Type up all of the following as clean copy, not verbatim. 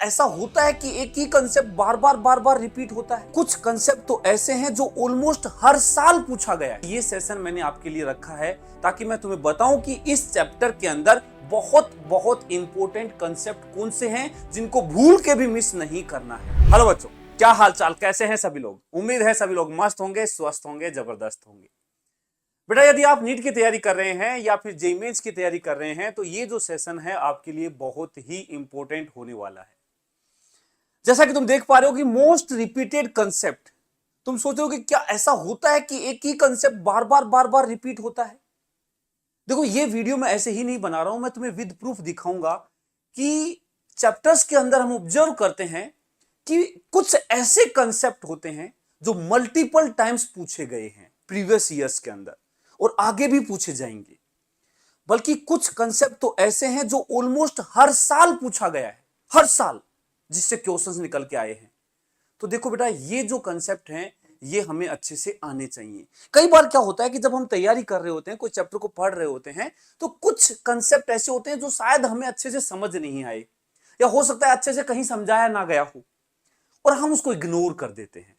ऐसा होता है कि एक ही कंसेप्ट बार बार रिपीट होता है? कुछ कंसेप्ट तो ऐसे हैं जो ऑलमोस्ट हर साल पूछा गया है। ये सेशन मैंने आपके लिए रखा है ताकि मैं तुम्हें बताऊं कि इस चैप्टर के अंदर बहुत इंपॉर्टेंट कंसेप्ट कौन से हैं जिनको भूल के भी मिस नहीं करना है। हेलो बच्चों, क्या हाल चाल, कैसे हैं सभी लोग? उम्मीद है सभी लोग मस्त होंगे, स्वस्थ होंगे, जबरदस्त होंगे। बेटा, यदि आप नीट की तैयारी कर रहे हैं या फिर जेईई मेंस की तैयारी कर रहे हैं तो ये जो सेशन है आपके लिए बहुत ही इंपॉर्टेंट होने वाला है। जैसा कि तुम देख पा रहे हो कि मोस्ट रिपीटेड कंसेप्ट, तुम सोच रहे हो कि क्या ऐसा होता है कि एक ही कंसेप्ट बार बार रिपीट होता है? देखो, ये वीडियो मैं ऐसे ही नहीं बना रहा हूं, मैं तुम्हें विद प्रूफ दिखाऊंगा कि चैप्टर्स के अंदर हम ऑब्जर्व करते हैं कि कुछ ऐसे कंसेप्ट होते हैं जो मल्टीपल टाइम्स पूछे गए हैं प्रीवियस ईयर्स के अंदर और आगे भी पूछे जाएंगे। बल्कि कुछ कंसेप्ट तो ऐसे हैं जो ऑलमोस्ट हर साल पूछा गया है, हर साल जिससे क्वेश्चंस निकल के आए हैं। तो देखो बेटा, ये जो कंसेप्ट हैं ये हमें अच्छे से आने चाहिए। कई बार क्या होता है कि जब हम तैयारी कर रहे होते हैं, कोई चैप्टर को पढ़ रहे होते हैं, तो कुछ कंसेप्ट ऐसे होते हैं जो शायद हमें अच्छे से समझ नहीं आए या हो सकता है अच्छे से कहीं समझाया ना गया हो और हम उसको इग्नोर कर देते हैं।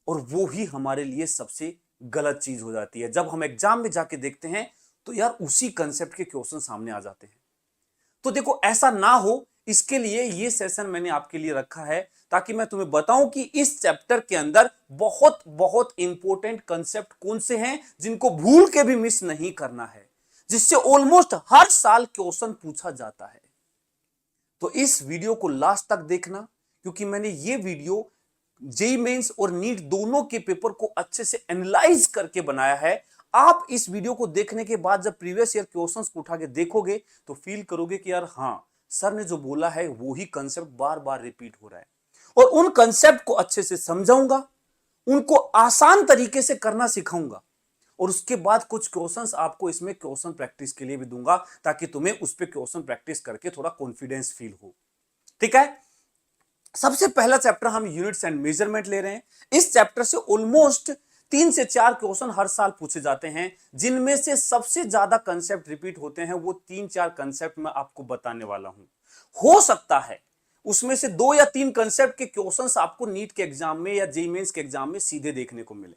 और वो ही हमारे लिए सबसे गलत चीज हो जाती है। जब हम एग्जाम में जाके देखते हैं तो यार उसी कंसेप्ट के क्वेश्चन सामने आ जाते हैं। तो देखो, ऐसा ना हो इसके लिए ये सेशन मैंने आपके लिए रखा है ताकि मैं तुम्हें बताऊं कि इस चैप्टर के अंदर बहुत इंपॉर्टेंट कंसेप्ट कौन से हैं जिनको भूल के भी मिस नहीं करना है, जिससे ऑलमोस्ट हर साल क्वेश्चन पूछा जाता है। तो इस वीडियो को लास्ट तक देखना, क्योंकि मैंने ये वीडियो जेईई मेंस और नीट दोनों के पेपर को अच्छे से एनालाइज करके बनाया है। आप इस वीडियो को देखने के बाद जब प्रीवियस ईयर क्वेश्चंस को उठा के देखोगे तो फील करोगे कि यार हाँ, सर ने जो बोला है वो ही कंसेप्ट बार बार रिपीट हो रहा है। और उन कंसेप्ट को अच्छे से समझाऊंगा, उनको आसान तरीके से करना सिखाऊंगा और उसके बाद कुछ क्वेश्चंस आपको इसमें क्वेश्चन प्रैक्टिस के लिए भी दूंगा ताकि तुम्हें उस पर क्वेश्चन प्रैक्टिस करके थोड़ा कॉन्फिडेंस फील हो। ठीक है? सबसे पहला चैप्टर हम यूनिट्स एंड मेजरमेंट ले रहे हैं। इस चैप्टर से ऑलमोस्ट 3 से 4 क्वेश्चन हर साल पूछे जाते हैं, जिनमें से सबसे ज्यादा कंसेप्ट रिपीट होते हैं। वो 3-4 कंसेप्ट मैं आपको बताने वाला हूं। हो सकता है उसमें से 2 या 3 कंसेप्ट के क्वेश्चंस आपको नीट के एग्जाम में या जेईई मेंस के एग्जाम में सीधे देखने को मिले।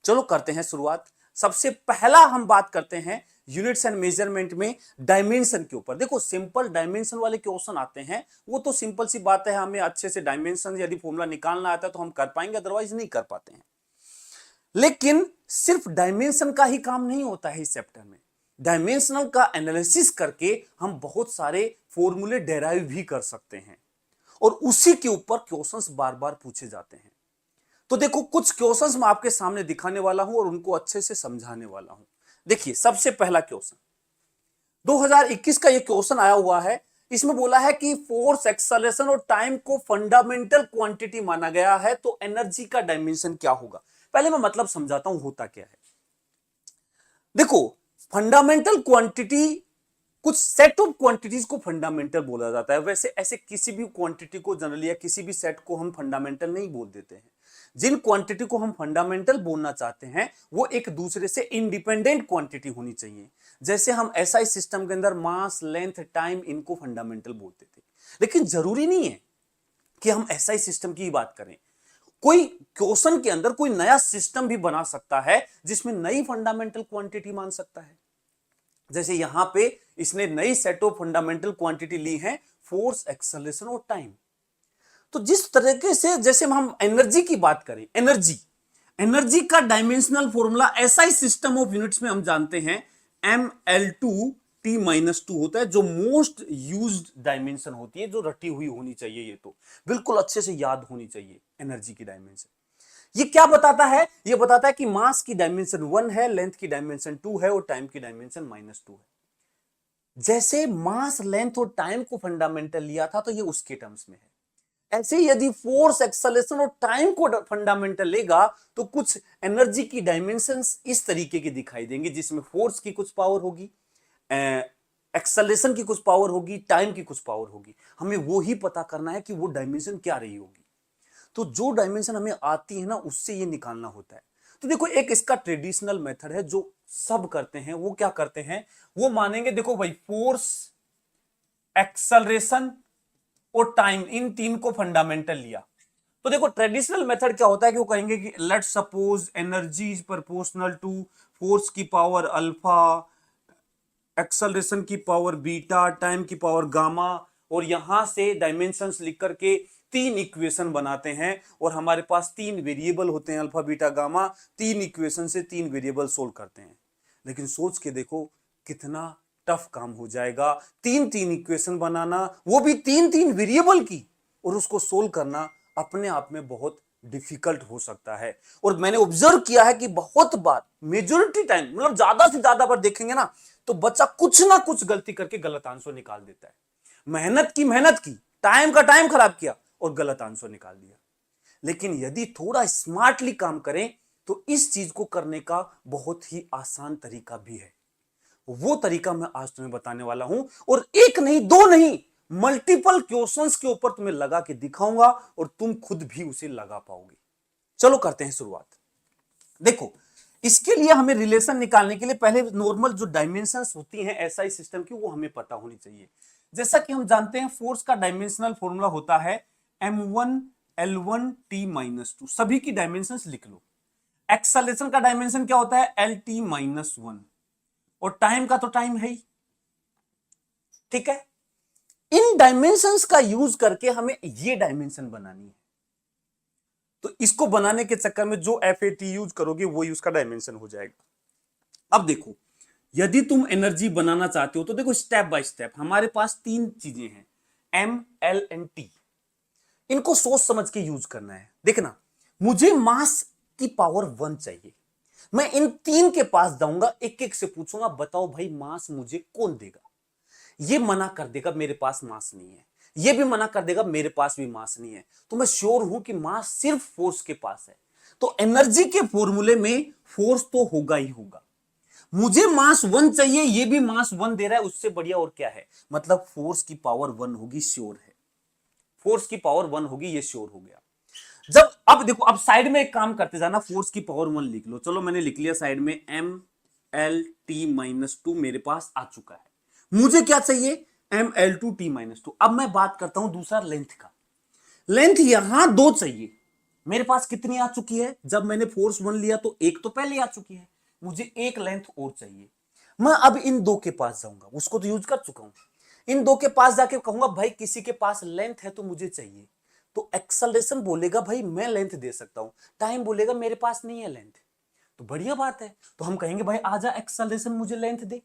चलो करते हैं शुरुआत। सबसे पहला हम बात करते हैं यूनिट्स एंड मेजरमेंट में डायमेंशन के ऊपर। देखो, सिंपल डायमेंशन वाले क्वेश्चन आते हैं, वो तो सिंपल सी बात है, हमें अच्छे से डायमेंशन यदि फॉर्मूला निकालना आता है तो हम कर पाएंगे, अदरवाइज नहीं कर पाते हैं। लेकिन सिर्फ डायमेंशन का ही काम नहीं होता है इस चैप्टर में। डायमेंशनल का एनालिसिस करके हम बहुत सारे फॉर्मूले डेराइव भी कर सकते हैं और उसी के ऊपर क्वेश्चंस बार बार पूछे जाते हैं। तो देखो, कुछ क्वेश्चंस मैं आपके सामने दिखाने वाला हूं और उनको अच्छे से समझाने वाला हूं। देखिए, सबसे पहला क्वेश्चन 2021 का ये क्वेश्चन आया हुआ है। इसमें बोला है कि फोर्स, एक्सेलरेशन और टाइम को फंडामेंटल क्वांटिटी माना गया है, तो एनर्जी का डायमेंशन क्या होगा? पहले मैं मतलब समझाता हूं होता क्या है। देखो, फंडामेंटल क्वांटिटी, कुछ सेट ऑफ क्वांटिटीज को फंडामेंटल बोला जाता है। वैसे ऐसे किसी भी क्वांटिटी को जनरली या किसी भी सेट को हम फंडामेंटल नहीं बोल देते हैं। जिन क्वांटिटी को हम फंडामेंटल बोलना चाहते हैं वो एक दूसरे से इंडिपेंडेंट क्वांटिटी होनी चाहिए। जैसे हम एसआई सिस्टम के अंदर मास, लेंथ, टाइम, इनको फंडामेंटल बोलते थे। लेकिन जरूरी नहीं है कि हम एसआई सिस्टम की बात करें। कोई क्वेश्चन के अंदर कोई नया सिस्टम भी बना सकता है जिसमें नई फंडामेंटल क्वांटिटी मान सकता है। जैसे यहां पे इसने नई सेट ऑफ फंडामेंटल क्वांटिटी ली है, फोर्स, एक्सेलरेशन और टाइम। तो जिस तरीके से जैसे हम एनर्जी की बात करें, एनर्जी का dimensional formula SI system of units में हम जानते हैं mL2T-2 होता है, जो मोस्ट यूज्ड डायमेंशन होती है, जो रटी हुई होनी चाहिए। ये तो बिल्कुल अच्छे से याद होनी चाहिए एनर्जी की डायमेंशन। ये क्या बताता है? ये बताता है कि मास की डायमेंशन 1 है, लेंथ की डायमेंशन 2 है और टाइम की डायमेंशन -2 है। जैसे मास, लेंथ और टाइम को फंडामेंटल लिया था तो ये उसके टर्म्स में है। ऐसे ही यदि फोर्स, एक्सेलरेशन और टाइम को फंडामेंटल लेगा तो कुछ एनर्जी की डायमेंशंस इस तरीके की दिखाई देंगी, जिसमें फोर्स की कुछ पावर होगी, एक्सेलरेशन की कुछ पावर होगी, टाइम की कुछ पावर होगी। हमें वो ही पता करना है कि वो डायमेंशन क्या रही होगी। तो जो डायमेंशन हमें आती है ना, उससे ये निकालना होता है। तो देखो, एक इसका ट्रेडिशनल मेथड है जो सब करते हैं। वो क्या करते हैं? वो मानेंगे, देखो भाई, फोर्स, एक्सेलरेशन और टाइम, इन तीन को फंडामेंटल लिया। तो देखो ट्रेडिशनल मेथड क्या होता है कि वो कहेंगे कि let's suppose energy is proportional to force की पावर अल्फा, एक्सेलरेशन की पावर बीटा, टाइम की पावर गामा, और यहां से डायमेंशंस लिख करके तीन इक्वेशन बनाते हैं और हमारे पास तीन वेरिएबल होते हैं अल्फा बीटा गामा, तीन इक्वेशन से तीन वेरिएबल सोल्व करते हैं। लेकिन सोच के देखो कितना टफ काम हो जाएगा, तीन तीन इक्वेशन बनाना, वो भी तीन तीन वेरिएबल की, और उसको सोल्व करना अपने आप में बहुत डिफिकल्ट हो सकता है। और मैंने ऑब्जर्व किया है कि बहुत बार, मेजोरिटी टाइम, मतलब ज्यादा से ज्यादा बार देखेंगे ना, तो बच्चा कुछ ना कुछ गलती करके गलत आंसर निकाल देता है। मेहनत की, टाइम का टाइम खराब किया और गलत आंसर निकाल दिया। लेकिन यदि थोड़ा स्मार्टली काम करें तो इस चीज को करने का बहुत ही आसान तरीका भी है। वो तरीका मैं आज तुम्हें बताने वाला हूं, और एक नहीं दो नहीं, मल्टीपल क्वेश्चंस के ऊपर तुम्हें लगा के दिखाऊंगा और तुम खुद भी उसे लगा पाओगे। चलो करते हैं शुरुआत। देखो इसके लिए हमें रिलेशन निकालने के लिए पहले नॉर्मल जो डायमेंशंस होती हैं एसआई सिस्टम की, वो हमें पता होनी चाहिए। जैसा कि हम जानते हैं फोर्स का डायमेंशनल फॉर्मूला होता है m1 l1 t-2, सभी की डायमेंशंस लिख लो। एक्सेलरेशन का डायमेंशन क्या होता है lt-1, और टाइम का तो टाइम है ही, ठीक है। इन डायमेंशंस का यूज करके हमें ये डायमेंशन बनानी है, तो इसको बनाने के चक्कर में जो FAT यूज करोगे वो ही उसका डायमेंशन हो जाएगा। अब देखो यदि तुम एनर्जी बनाना चाहते हो तो देखो स्टेप बाय स्टेप हमारे पास तीन चीजें हैं, M, L एंड T। इनको सोच समझ के यूज करना है। देखना, मुझे मास की पावर 1 चाहिए, मैं इन तीन के पास जाऊंगा, एक एक से पूछूंगा बताओ भाई मास मुझे कौन देगा। ये मना कर देगा मेरे पास मास नहीं है, ये भी मना कर देगा मेरे पास भी मास नहीं है, तो मैं श्योर हूं कि मास सिर्फ फोर्स के पास है। तो एनर्जी के फॉर्मूले में फोर्स तो होगा ही होगा। मुझे मास 1 चाहिए, ये भी मास 1 दे रहा है, उससे बढ़िया और क्या है, मतलब फोर्स की पावर 1 होगी, श्योर है। फोर्स की पावर 1 होगी, ये श्योर हो गया। जब अब देखो, अब साइड में एक काम करते जाना, फोर्स की पावर 1 लिख लो। चलो मैंने लिख लिया साइड में, MLT-2 मेरे पास आ चुका है। मुझे क्या चाहिए, ML2T-2। अब मैं बात करता हूं दूसरा लेंथ का। लेंथ यहां 2 चाहिए, मेरे पास कितनी आ चुकी है, जब मैंने फोर्स 1 लिया तो एक तो पहले आ चुकी है, मुझे एक लेंथ और चाहिए। मैं अब इन दो के पास जाऊंगा, उसको तो यूज कर चुका हूं, इन दो के पास जाके कहूंगा भाई किसी के पास लेंथ है तो मुझे चाहिए। तो एक्सेलरेशन बोलेगा भाई मैं लेंथ दे सकता हूं, टाइम बोलेगा मेरे पास नहीं है लेंथ। तो बढ़िया बात है, तो हम कहेंगे भाई आजा एक्सेलरेशन मुझे लेंथ दे।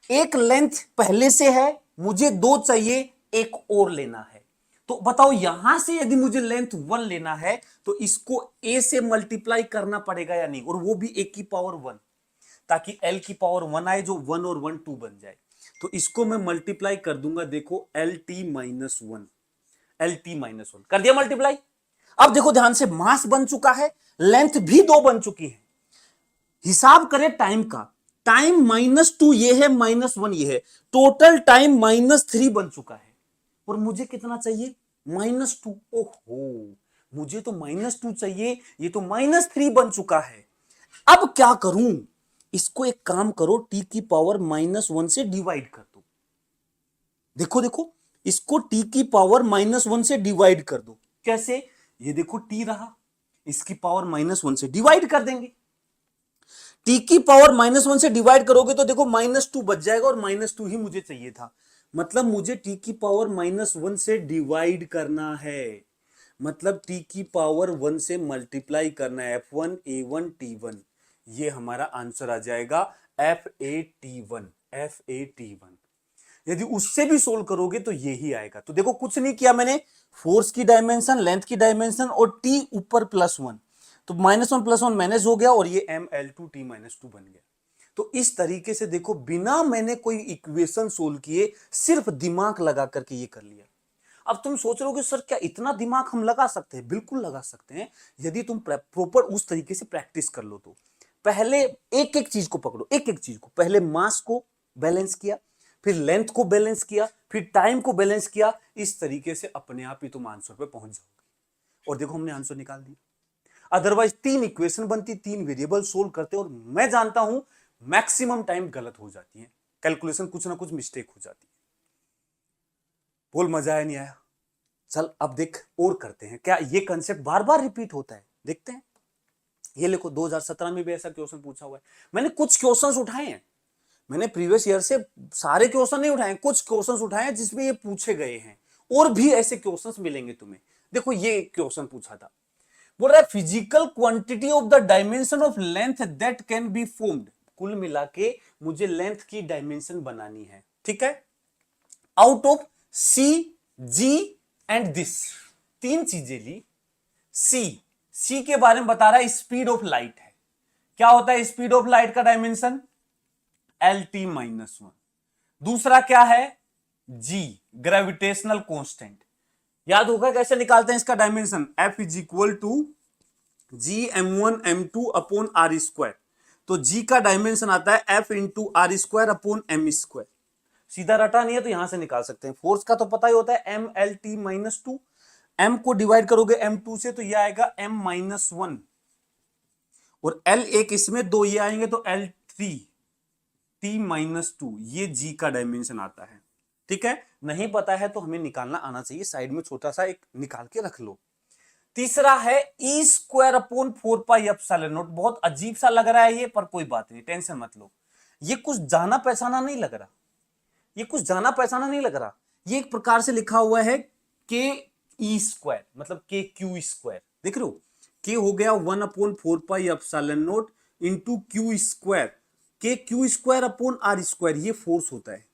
एक लेंथ पहले से है, मुझे 2 चाहिए, एक और लेना है। तो बताओ यहां से यदि मुझे लेंथ 1 लेना है तो इसको a से मल्टीप्लाई करना पड़ेगा या नहीं, और वो भी a की पावर 1, ताकि l की पावर 1 आए, जो 1 और 1 2 बन जाए। तो इसको मैं मल्टीप्लाई कर दूंगा, देखो LT-1, LT-1 कर दिया मल्टीप्लाई। अब देखो ध्यान से, मास बन चुका है, लेंथ भी 2 बन चुकी है। हिसाब करें टाइम का, टाइम -2 ये है, -1 ये है, टोटल टाइम -3 बन चुका है। और मुझे कितना चाहिए, -2। ओहो, मुझे तो -2 चाहिए, ये तो -3 बन चुका है। अब क्या करूं, इसको एक काम करो, t की पावर -1 से डिवाइड कर दो। देखो देखो, इसको t की पावर -1 से डिवाइड कर दो। कैसे, ये देखो t रहा, इसकी पावर -1 से डिवाइड कर देंगे। t की पावर -1 से डिवाइड करोगे तो देखो -2 बच जाएगा, और -2 ही मुझे चाहिए था। मतलब मुझे t की पावर -1 से डिवाइड करना है, मतलब t की पावर 1 से मल्टीप्लाई करना है, F1 A1 T1। ये हमारा आंसर आ जाएगा FAT1, FAT1। यदि उससे भी सोल्व करोगे तो यही आएगा। तो देखो कुछ नहीं किया मैंने, फोर्स की डायमेंशन, लेंथ की डायमेंशन और t ऊपर +1, तो -1 +1 मैनेज हो गया, और ये ML2T-2 बन गया। तो इस तरीके से देखो, बिना मैंने कोई इक्वेशन सोल्व किए, सिर्फ दिमाग लगा करके ये कर लिया। अब तुम सोच रहे हो कि सर क्या इतना दिमाग हम लगा सकते हैं? बिल्कुल लगा सकते हैं, यदि तुम प्रॉपर उस तरीके से प्रैक्टिस कर लो तो। पहले एक एक चीज को पकड़ो, एक एक चीज को, पहले मास को बैलेंस किया, फिर लेंथ को बैलेंस किया, फिर टाइम को बैलेंस किया। इस तरीके से अपने आप ही तुम आंसर पे पहुंच जाओगे। और देखो हमने आंसर निकाल दिया। अदरवाइज 3 इक्वेशन बनती, 3 वेरिएबल सोल्व करते, और मैं जानता हूं मैक्सिमम टाइम गलत हो जाती है, कैलकुलेशन कुछ ना कुछ मिस्टेक हो जाती है। बोल मजा आया नहीं आया? चल अब देख और करते हैं, क्या ये कंसेप्ट बार बार रिपीट होता है, देखते हैं। ये देखो 2017 में भी ऐसा क्वेश्चन पूछा हुआ है। मैंने कुछ क्वेश्चंस उठाए हैं, मैंने प्रीवियस ईयर से सारे क्वेश्चन नहीं उठाए, कुछ क्वेश्चंस उठाए हैं जिसमें ये पूछे गए हैं, और भी ऐसे क्वेश्चंस मिलेंगे तुम्हें। देखो ये क्वेश्चन पूछा था, बोल रहा है physical quantity of the dimension of length that can be formed. कुल मिला के मुझे लेंथ की डायमेंशन बनानी है, ठीक है, out of C, G and this. तीन चीजें ली। सी के बारे में बता रहा है स्पीड ऑफ लाइट है। क्या होता है स्पीड ऑफ लाइट का डायमेंशन? LT-1। दूसरा क्या है? G, gravitational constant. याद होगा कैसे निकालते हैं इसका dimension? F is equal to GM1 M2 upon R square. तो जी का डायमेंशन आता है F into R square upon M square. सीधा रटा नहीं है तो यहां से निकाल सकते हैं। फोर्स का तो पता ही होता है MLT-2। M को डिवाइड करोगे M2 से तो यह आएगा M-1, और L एक इसमें, दो ये आएंगे तो L3T-2। ये जी का डायमेंशन आता है, ठीक है। नहीं पता है तो हमें निकालना आना चाहिए, साइड में छोटा सा एक निकाल के रख लो। तीसरा है E स्क्वायर अपॉन 4πε0। बहुत अजीब सा लग रहा है ये, पर कोई बात नहीं, टेंशन मत लो। ये कुछ जाना पहचाना नहीं लग रहा, ये कुछ जाना पहचाना नहीं लग रहा। ये एक प्रकार से लिखा हुआ है के ई स्क्वायर, मतलब के क्यू स्क्वायर। देख रहे हो, के हो गया 1/4πε0 into Q square. K Q square upon R square, ये फोर्स होता है।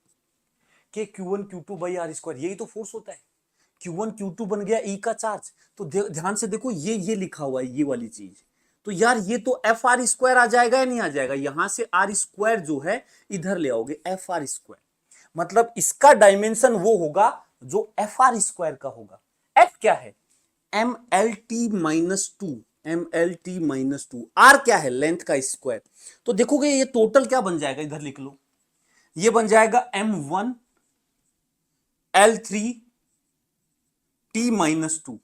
के Q1 Q2 by are square, यही तो फोर्स होता है। Q1 Q2 बन गया E का चार्ज। तो ध्यान से देखो, ये लिखा हुआ है, ये वाली चीज। तो यार ये तो एफ आर स्क्वायर आ जाएगा या नहीं आ जाएगा? यहां से आर स्क्वायर जो है इधर ले आओगे, एफ आर स्क्वायर। मतलब इसका डायमेंशन वो होगा जो एफ आर स्क्वायर का होगा। एफ क्या है? MLT-2। MLT-2। आर क्या है? लेंथ का स्क्वायर। तो देखोगे ये टोटल क्या बन जाएगा, इधर लिख लो, ये बन जाएगा M1 L3 T-2।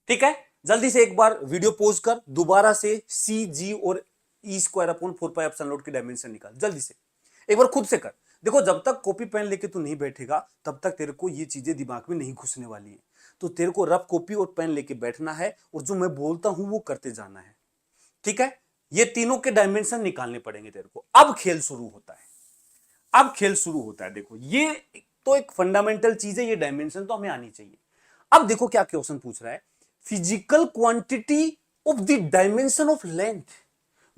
ठीक है। जल्दी से एक बार वीडियो पॉज कर, दोबारा से सी, जी और ई स्क्वायर अपॉन 4πε0 की डायमेंशन निकाल। जल्दी से एक बार खुद से कर। देखो जब तक कॉपी पेन लेके तू नहीं बैठेगा तब तक तेरे को ये चीजें दिमाग में नहीं घुसने वाली है। तो तेरे को रफ कॉपी और पेन लेके बैठना है और जो मैं बोलता हूं वो करते जाना है, ठीक है। ये तीनों के डायमेंशन निकालने पड़ेंगे तेरे को। अब खेल शुरू होता है, अब खेल शुरू होता है। देखो ये तो एक फंडामेंटल चीज है, ये डायमेंशन तो हमें आनी चाहिए। अब देखो क्या क्वेश्चन पूछ रहा है, physical quantity of the dimension of length.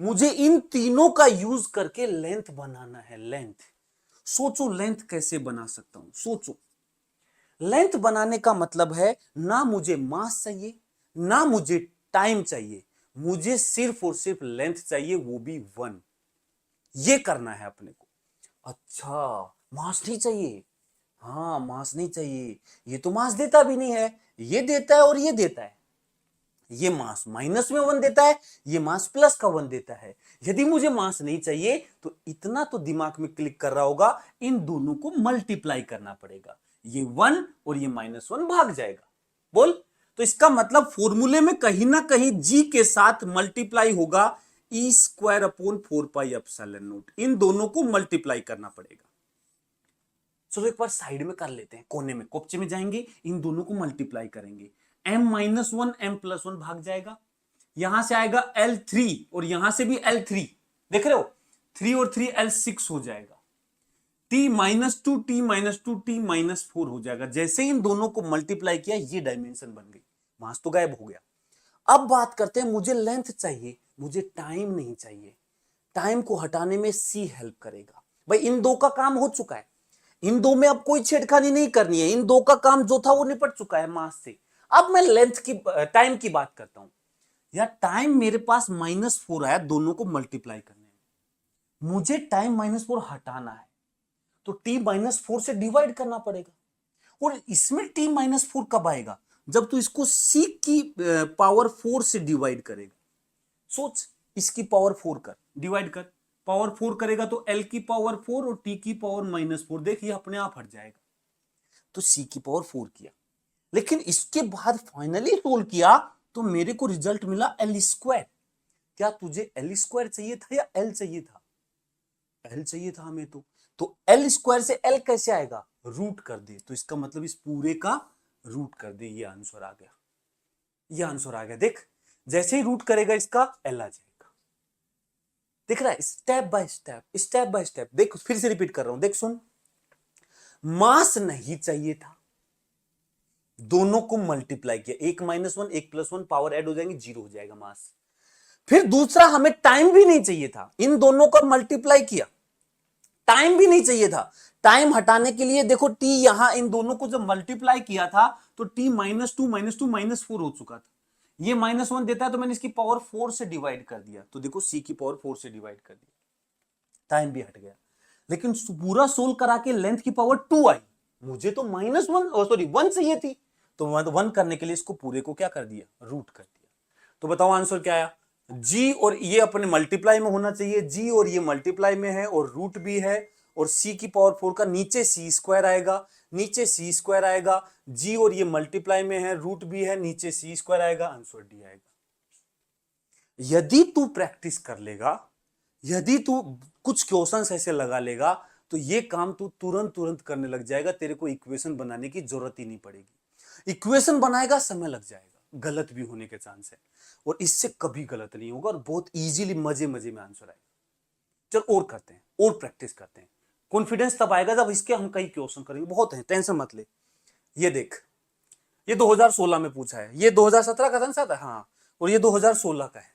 मुझे इन तीनों का यूज करके लेंथ बनाना है। लेंथ, सोचो लेंथ कैसे बना सकता हूं, सोचो। लेंथ बनाने का मतलब है ना मुझे मास चाहिए ना मुझे टाइम चाहिए, मुझे सिर्फ और सिर्फ लेंथ चाहिए, वो भी 1। ये करना है अपने को। अच्छा, मास नहीं चाहिए? हाँ, मास नहीं चाहिए। ये तो मास देता भी नहीं है, ये देता है और ये देता है। ये मास माइनस में 1 देता है, ये मास प्लस का 1 देता है। यदि मुझे मास नहीं चाहिए तो इतना तो दिमाग में क्लिक कर रहा होगा, इन दोनों को मल्टीप्लाई करना पड़ेगा। ये 1 और ये -1 भाग जाएगा। बोल, तो इसका मतलब फॉर्मूले में कहीं ना कहीं जी के साथ मल्टीप्लाई होगा ई स्क्वायर अपॉन 4πε0। इन दोनों को मल्टीप्लाई करना पड़ेगा। चलो एक बार साइड में कर लेते हैं, कोने में कोपचे में जाएंगे, इन दोनों को मल्टीप्लाई करेंगे। M-1 M+1 भाग जाएगा, यहां से आएगा L3 और यहां से भी L3। देख रहे हो, 3 और 3 L6 हो जाएगा। T-2 T-2 T-4 हो जाएगा। जैसे इन दोनों को मल्टीप्लाई किया, ये डायमेंशन बन गई, मास तो गायब हो गया। अब बात करते हैं, मुझे लेंथ चाहिए, मुझे टाइम नहीं चाहिए। टाइम को हटाने में सी हेल्प करेगा। भाई इन दो का काम हो चुका है, इन दो में अब कोई छेड़खानी नहीं करनी है। इन दो का काम जो था वो निपट चुका है मास से। अब मैं लेंथ की, टाइम की बात करता हूं। यार टाइम मेरे पास -4 आया दोनों को मल्टीप्लाई करने में, मुझे टाइम -4 हटाना है तो T-4 से डिवाइड करना पड़ेगा। और इसमें T-4 कब आएगा? जब तू इसको C की पावर 4 से डिवाइड करेगा। सोच, इसकी पावर 4 कर, डिवाइड कर, पावर 4 करेगा तो L की पावर 4 और T की पावर -4। देखिए अपने आप हट जाएगा। तो C की पावर 4 किया, लेकिन इसके बाद फाइनली सोल्व किया तो मेरे को रिजल्ट मिला L स्क्वायर। क्या तुझे L स्क्वायर चाहिए था या L चाहिए था? L चाहिए था हमें तो L स्क्वायर से L कैसे आएगा? रूट कर दे, तो इसका मतलब इस पूरे का रूट कर दे, ये आंसर आ गया, ये आंसर आ गया। देख जैसे ही रूट करेगा इसका एल आ जाएगा, दिख रहा है, step by step, step by step. देख फिर से रिपीट कर रहा हूं, देख सुन, मास नहीं चाहिए था, दोनों को मल्टीप्लाई किया, 1 - 1 1 + 1 पावर ऐड हो जाएंगे, 0 हो जाएगा मास। फिर दूसरा हमें टाइम भी नहीं चाहिए था, इन दोनों का मल्टीप्लाई किया, टाइम भी नहीं चाहिए था। टाइम हटाने के लिए देखो टी, यहां इन दोनों को जब मल्टीप्लाई किया था तो टी -2 -2 -4 हो चुका था, ये -1 देता है तो मैंने इसकी पावर 4 से डिवाइड कर दिया, तो देखो सी की पावर 4 से डिवाइड कर दिया, टाइम भी हट गया। लेकिन पूरा सोल्व करा के लेंथ की पावर 2 आई, मुझे तो -1 चाहिए थी, तो 1 करने के लिए इसको पूरे को क्या कर दिया, रूट कर दिया। तो बताओ आंसर क्या आया, जी और ये अपने मल्टीप्लाई में होना चाहिए, जी और ये मल्टीप्लाई में है और रूट भी है, और सी की पावर 4 का नीचे सी स्क्वायर आएगा, नीचे सी स्क्वायर आएगा, जी और ये मल्टीप्लाई में है, रूट भी है, नीचे सी स्क्वायर आएगा, आंसर डी आएगा। यदि तू प्रैक्टिस कर लेगा, यदि तू कुछ क्वेश्चंस ऐसे लगा लेगा, तो ये काम तू तुरंत तुरंत करने लग जाएगा, तेरे को इक्वेशन बनाने की जरूरत ही नहीं पड़ेगी। इक्वेशन बनाएगा समय लग जाएगा, गलत भी होने के चांस है, और इससे कभी गलत नहीं होगा, और बहुत इजीली मजे मजे में आंसर आएगा। चल और करते हैं, और प्रैक्टिस करते हैं। कॉन्फिडेंस तब आएगा जब इसके हम कई क्वेश्चन करेंगे, बहुत है, टेंशन मत ले। ये देख, ये 2016 में पूछा है, ये 2017 का था ना, हाँ, और ये 2016 का है।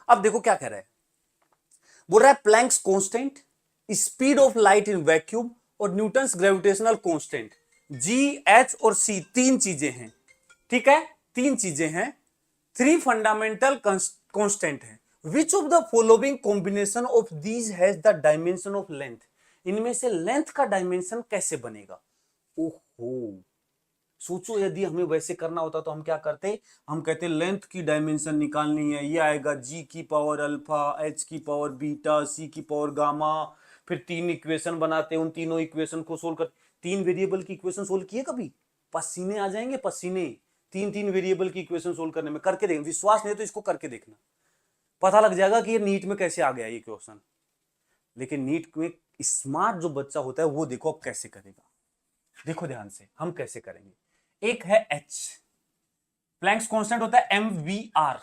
अब देखो क्या कह रहा है, बोल रहा है Planck's constant, speed of light in vacuum और न्यूटन्स ग्रेविटेशनल कांस्टेंट, जी, एच और सी तीन चीजें हैं, ठीक है, तीन चीजें हैं, 3 फंडामेंटल कांस्टेंट है। विच of the following combination of these has the dimension of length, इनमें से लेंथ का डायमेंशन कैसे बनेगा। ओहो, सोचो यदि हमें वैसे करना होता तो हम क्या करते, हम कहते लेंथ की डायमेंशन निकालनी है, ये आएगा जी की पावर अल्फा, एच की पावर बीटा, सी की पावर गामा, फिर 3 इक्वेशन बनाते, उन तीनों इक्वेशन को सोल्व कर। 3 वेरिएबल की इक्वेशन सोल्व किए कभी, पसीने आ जाएंगे, पसीने, 3 वेरिएबल की इक्वेशन सोल्व करने में। करके देखें, विश्वास नहीं तो इसको करके देखना, पता लग जाएगा कि ये नीट में कैसे आ गया ये क्वेश्चन। लेकिन नीट में स्मार्ट जो बच्चा होता है वो देखो अब कैसे करेगा, देखो ध्यान से हम कैसे करेंगे। एक है एच, प्लैंक्स कांस्टेंट होता है एम वी आर,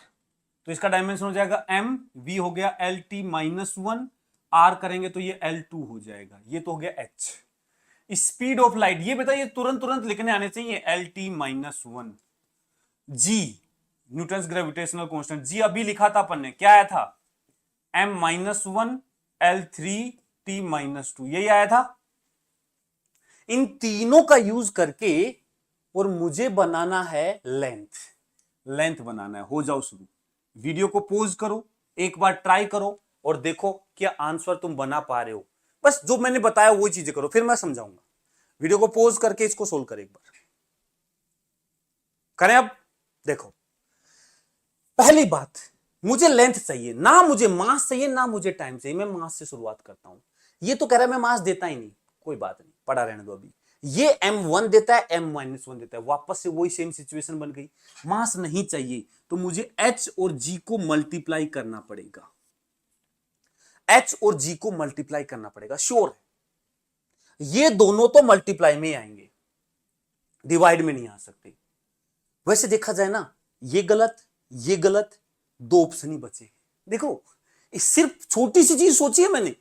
तो इसका डायमेंशन हो जाएगा एम, वी हो गया एल टी -1, आर करेंगे तो ये L2 हो जाएगा, ये तो हो गया एच। स्पीड ऑफ लाइट, ये बताइए तुरंत तुरंत लिखने आने चाहिए, LT -1, जी न्यूटन्स ग्रेविटेशनल कांस्टेंट, जी अभी लिखा था अपन ने, क्या आया था, M -1 L3 T -2, यही आया था। इन तीनों का यूज करके और मुझे बनाना है लेंथ, लेंथ बनाना है। हो जाओ शुरू, वीडियो को पॉज करो, एक बार ट्राई करो और देखो क्या आंसर तुम बना पा रहे हो। बस जो मैंने बताया वो चीजें करो, फिर मैं समझाऊंगा। वीडियो को पॉज करके इसको सोल्व करें एक बार, करें। अब देखो, पहली बात, मुझे लेंथ चाहिए ना, मुझे मास चाहिए ना, मुझे टाइम चाहिए। मैं मास से शुरुआत करता हूं। ये तो कह रहा है मैं मास देता ही नहीं, कोई बात नहीं, पड़ा रहने दो। अभी ये M1 देता है, M -1 देता है, वापस से वही सेम सिचुएशन बन गई। मास नहीं चाहिए तो मुझे H और G को मल्टीप्लाई करना पड़ेगा, H और G को मल्टीप्लाई करना पड़ेगा, श्योर है। ये दोनों तो मल्टीप्लाई में आएंगे, डिवाइड में नहीं आ सकते। वैसे देखा जाए ना, ये गलत, ये गलत, 2 ऑप्शन ही बचे। देखो सिर्फ छोटी सी चीज सोची है मैंने,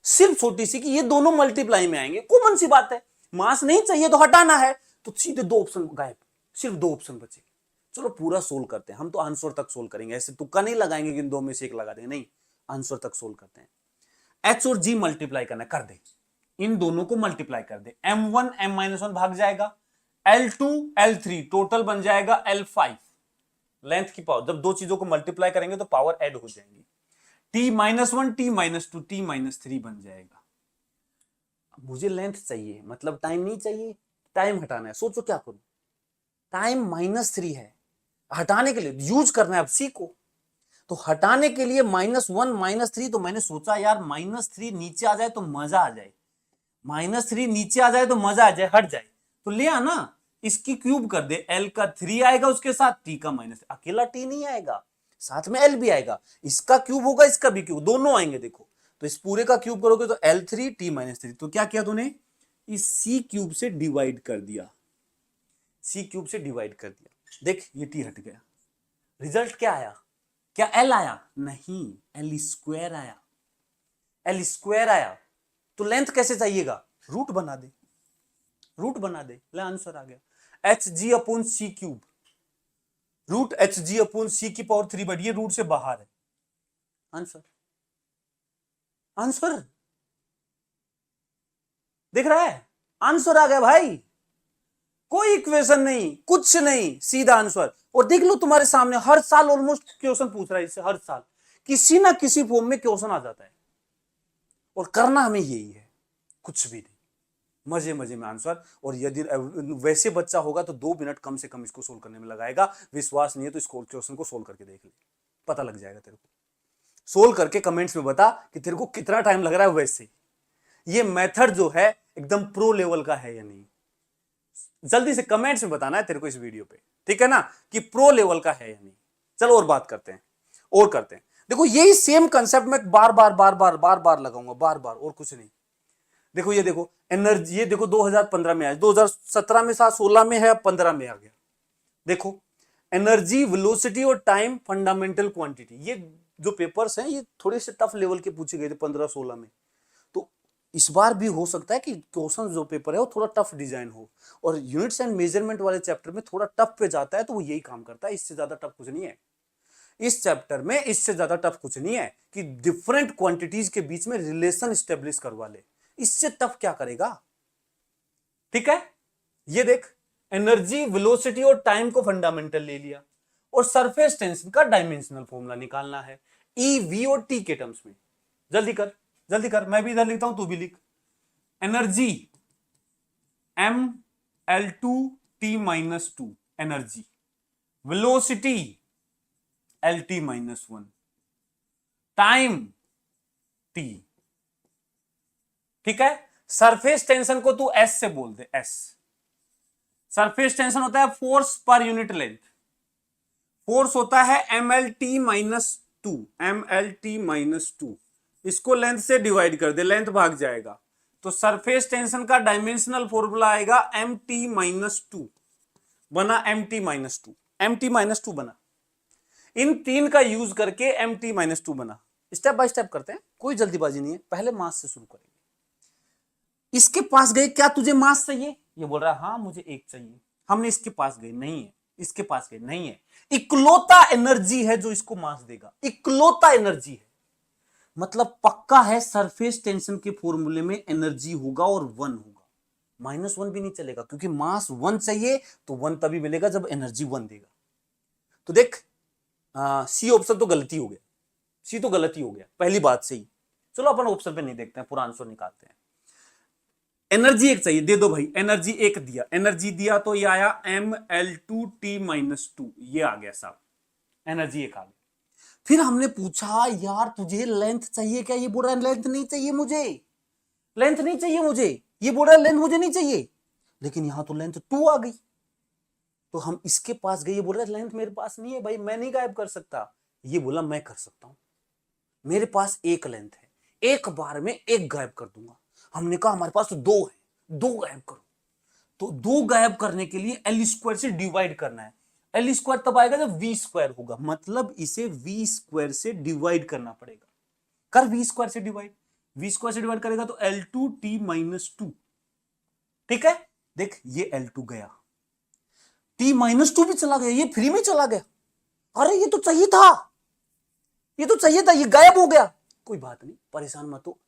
सिर्फ छोटी सी, कि ये दोनों मल्टीप्लाई में आएंगे, कॉमन सी बात है। मास नहीं चाहिए तो हटाना है, तो सीधे 2 ऑप्शन गायब, सिर्फ 2 ऑप्शन बचे। चलो पूरा सोल्व करते हैं, हम तो आंसर तक सोल्व करेंगे, ऐसे तुक्का नहीं लगाएंगे कि इन 2 में से एक लगा देंगे, नहीं, आंसर तक सोल्व करते हैं। H और G मल्टीप्लाई करना, कर दे, इन दोनों को मल्टीप्लाई कर दे, M1 M -1 भाग जाएगा, L2 L3 टोटल बन जाएगा L5। लेंथ की पावर, जब 2 चीजों को मल्टीप्लाई करेंगे तो पावर ऐड हो जाएंगी, T -1 T -2 T -3 बन जाएगा। मुझे लेंथ चाहिए, मतलब टाइम नहीं चाहिए, टाइम हटाना है। सोचो क्या करूं, टाइम -3 है, हटाने के लिए यूज करना है अब सी को, तो हटाने के लिए -1 -3, तो मैंने सोचा यार -3 नीचे आ जाए तो मजा आ जाए, -3 नीचे आ जाए तो मजा आ जाए, हट जाए, तो ले आना, इसकी क्यूब कर दे, L का 3 आएगा, उसके साथ T का -, अकेला T नहीं आएगा, साथ में L भी आएगा, इसका क्यूब होगा, इसका भी क्यूब, दोनों आएंगे। देखो तो इस पूरे का क्यूब करोगे तो L3 T -3, तो क्या किया तूने, इस सी क्यूब से डिवाइड कर दिया, सी क्यूब से डिवाइड कर दिया, देख ये टी हट गया, रिजल्ट क्या आया? क्या एल आया? नहीं, एल स्क्वायर आया, एल स्क्वायर आया। तो लेंथ कैसे चाहिएगा? रूट बना दे, रूट बना दे, ले आंसर आ गया, H G upon C cube, root H G upon C की पावर 3 बढ़िए, रूट से बाहर है, आंसर, आंसर दिख रहा है, आंसर आ गया भाई, कोई इक्वेशन नहीं, कुछ नहीं, सीधा आंसर। और देख लो तुम्हारे सामने हर साल ऑलमोस्ट क्वेश्चन पूछ रहा है इससे, हर साल किसी ना किसी फॉर्म में क्वेश्चन आ जाता है, और करना हमें यही है, कुछ भी नहीं, मजे मजे में आंसर। और यदि वैसे बच्चा होगा तो 2 मिनट कम से कम इसको सोल्व करने में लगाएगा, विश्वास नहीं है तो इस क्वेश्चन को सोल्व करके देख ले, पता लग जाएगा तेरे को। सोल्व करके कमेंट्स में बता कि तेरे को कितना टाइम लग रहा है। वैसे ये मेथड जो है एकदम प्रो लेवल का है या नहीं, जल्दी से कमेंट्स में बताना है तेरे को इस वीडियो पे, ठीक है ना, कि प्रो लेवल का है या नहीं। चलो और बात करते हैं, और करते हैं। देखो यही सेम कंसेप्ट मैं बार बार लगाऊंगा, बार बार, और कुछ नहीं। देखो ये देखो एनर्जी, ये देखो 2015 में आया, 2017 में था, 16 में है, 15 में आ गया। देखो एनर्जी, वेलोसिटी और टाइम फंडामेंटल क्वांटिटी, ये जो पेपर्स हैं ये थोड़े से टफ लेवल के पूछे गए थे 15-16 में। तो इस बार भी हो सकता है कि क्वेश्चन जो पेपर है वो थोड़ा टफ डिजाइन हो, और यूनिट्स एंड मेजरमेंट वाले चैप्टर में थोड़ा टफ पे जाता है, तो वो यही काम करता है, इससे ज्यादा टफ कुछ नहीं है इस चैप्टर में, इससे ज्यादा टफ कुछ नहीं है कि डिफरेंट क्वांटिटीज के बीच में रिलेशन स्टेब्लिश करवा ले, इससे टफ क्या करेगा, ठीक है। ये देख एनर्जी, वेलोसिटी और टाइम को फंडामेंटल ले लिया, और सरफेस टेंशन का डायमेंशनल फॉर्मूला निकालना है ई, वी और टी के टर्म्स में। जल्दी कर, जल्दी कर, मैं भी इधर लिखता हूं, तू भी लिख। Energy m(L2t-2) energy, velocity Lt-1, time t, ठीक है। सरफेस टेंशन को तू S से बोल दे, S। सरफेस टेंशन होता है force per unit length, force होता है mlt-2, mlt-2, इसको लेंथ से डिवाइड कर दे, लेंथ भाग जाएगा, तो सरफेस टेंशन का डायमेंशनल फॉर्मूला आएगा mt-2, बना mt-2, mt-2 बना। इन तीन का यूज करके mt-2 बना। स्टेप बाय स्टेप करते हैं, कोई जल्दीबाजी नहीं है, पहले मास से शुरू करेंगे। इसके पास गए, क्या तुझे मास चाहिए? ये बोल रहा है हाँ मुझे एक चाहिए। हमने इसके पास गए, नहीं है, इसके पास गए, नहीं है। इकलौता एनर्जी है जो इसको मास देगा, इकलौता एनर्जी है, मतलब पक्का है सरफेस टेंशन के फॉर्मूले में एनर्जी होगा और 1 होगा, -1 भी नहीं चलेगा, क्योंकि मास 1 चाहिए तो 1 तभी मिलेगा जब एनर्जी 1 देगा। तो देख सी ऑप्शन तो गलती हो गया, सी तो गलती हो गया, पहली बात सही। चलो अपन ऑप्शन पे नहीं देखते हैं, पूरा आंसर निकालते हैं। एनर्जी एक चाहिए, दे दो भाई, एनर्जी एक दिया, एनर्जी दिया तो ये आया mL2t-2, ये आ गया साहब, एनर्जी एक आ गया। फिर हमने पूछा यार तुझे लेंथ चाहिए क्या? ये बोल रहा है लेंथ नहीं चाहिए मुझे, लेंथ नहीं चाहिए मुझे, ये बोल रहा है लेंथ मुझे नहीं चाहिए, लेकिन यहां तो लेंथ 2 आ गई, तो हम इसके पास गए, ये बोल रहा है लेंथ मेरे पास नहीं है भाई, मैं नहीं गायब कर सकता, ये बोला मैं कर सकता हूं, मेरे पास एक लेंथ है, एक बार में एक गायब कर दूंगा। हमने कहा हमारे पास तो 2 है, 2 गायब करो, तो 2 गायब करने के लिए एल स्क्वायर से डिवाइड करना है। एल स्क्वायर तब आएगा जब वी स्क्वायर होगा, मतलब इसे वी स्क्वायर से डिवाइड करना पड़ेगा। कर वी स्क्वायर से डिवाइड, वी स्क्वायर से डिवाइड करेगा तो L2t-2, ठीक है। देख ये L2 गया, t-2 भी चला गया, ये फ्री में चला गया, अरे ये तो चाहिए था, ये तो चाहिए था, ये गायब हो गया। कोई बात नहीं, परेशान मत हो,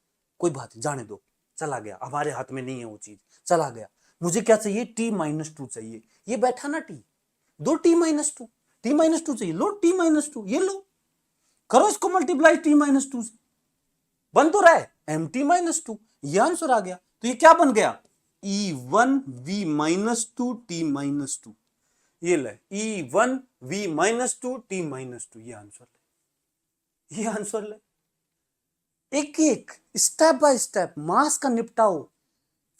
कोई बात नहीं, जाने दो, चला गया, हमारे हाथ में नहीं है वो चीज, चला गया। मुझे क्या चाहिए? t-2 चाहिए, ये बैठा ना t, दो t-2, t-2 चाहिए, लो t-2, ये लो, करो इसको मल्टीप्लाई t-2 से, बन तो रहा है mt-2, ये आंसर आ गया। तो ये क्या बन गया? E1v-2t-2, ये ले E1v-2t-2, ये आंसर ले, ये आंसर ले। एक एक स्टेप बाय स्टेप मास का निपटाओ,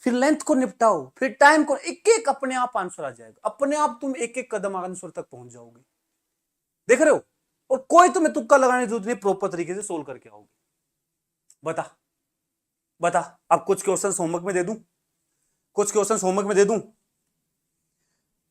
फिर लेंथ को निपटाओ, फिर टाइम को, एक एक अपने आप आंसर आ जाएगा, अपने आप तुम एक एक कदम आंसर तक पहुंच जाओगे, देख रहे हो। और कोई तुम्हें तुक्का लगाने की जरूरत नहीं, प्रॉपर तरीके से सोल्व करके आओगे। बता बता, अब कुछ क्वेश्चन होमवर्क में दे दूं? कुछ क्वेश्चन होमवर्क में दे दूं?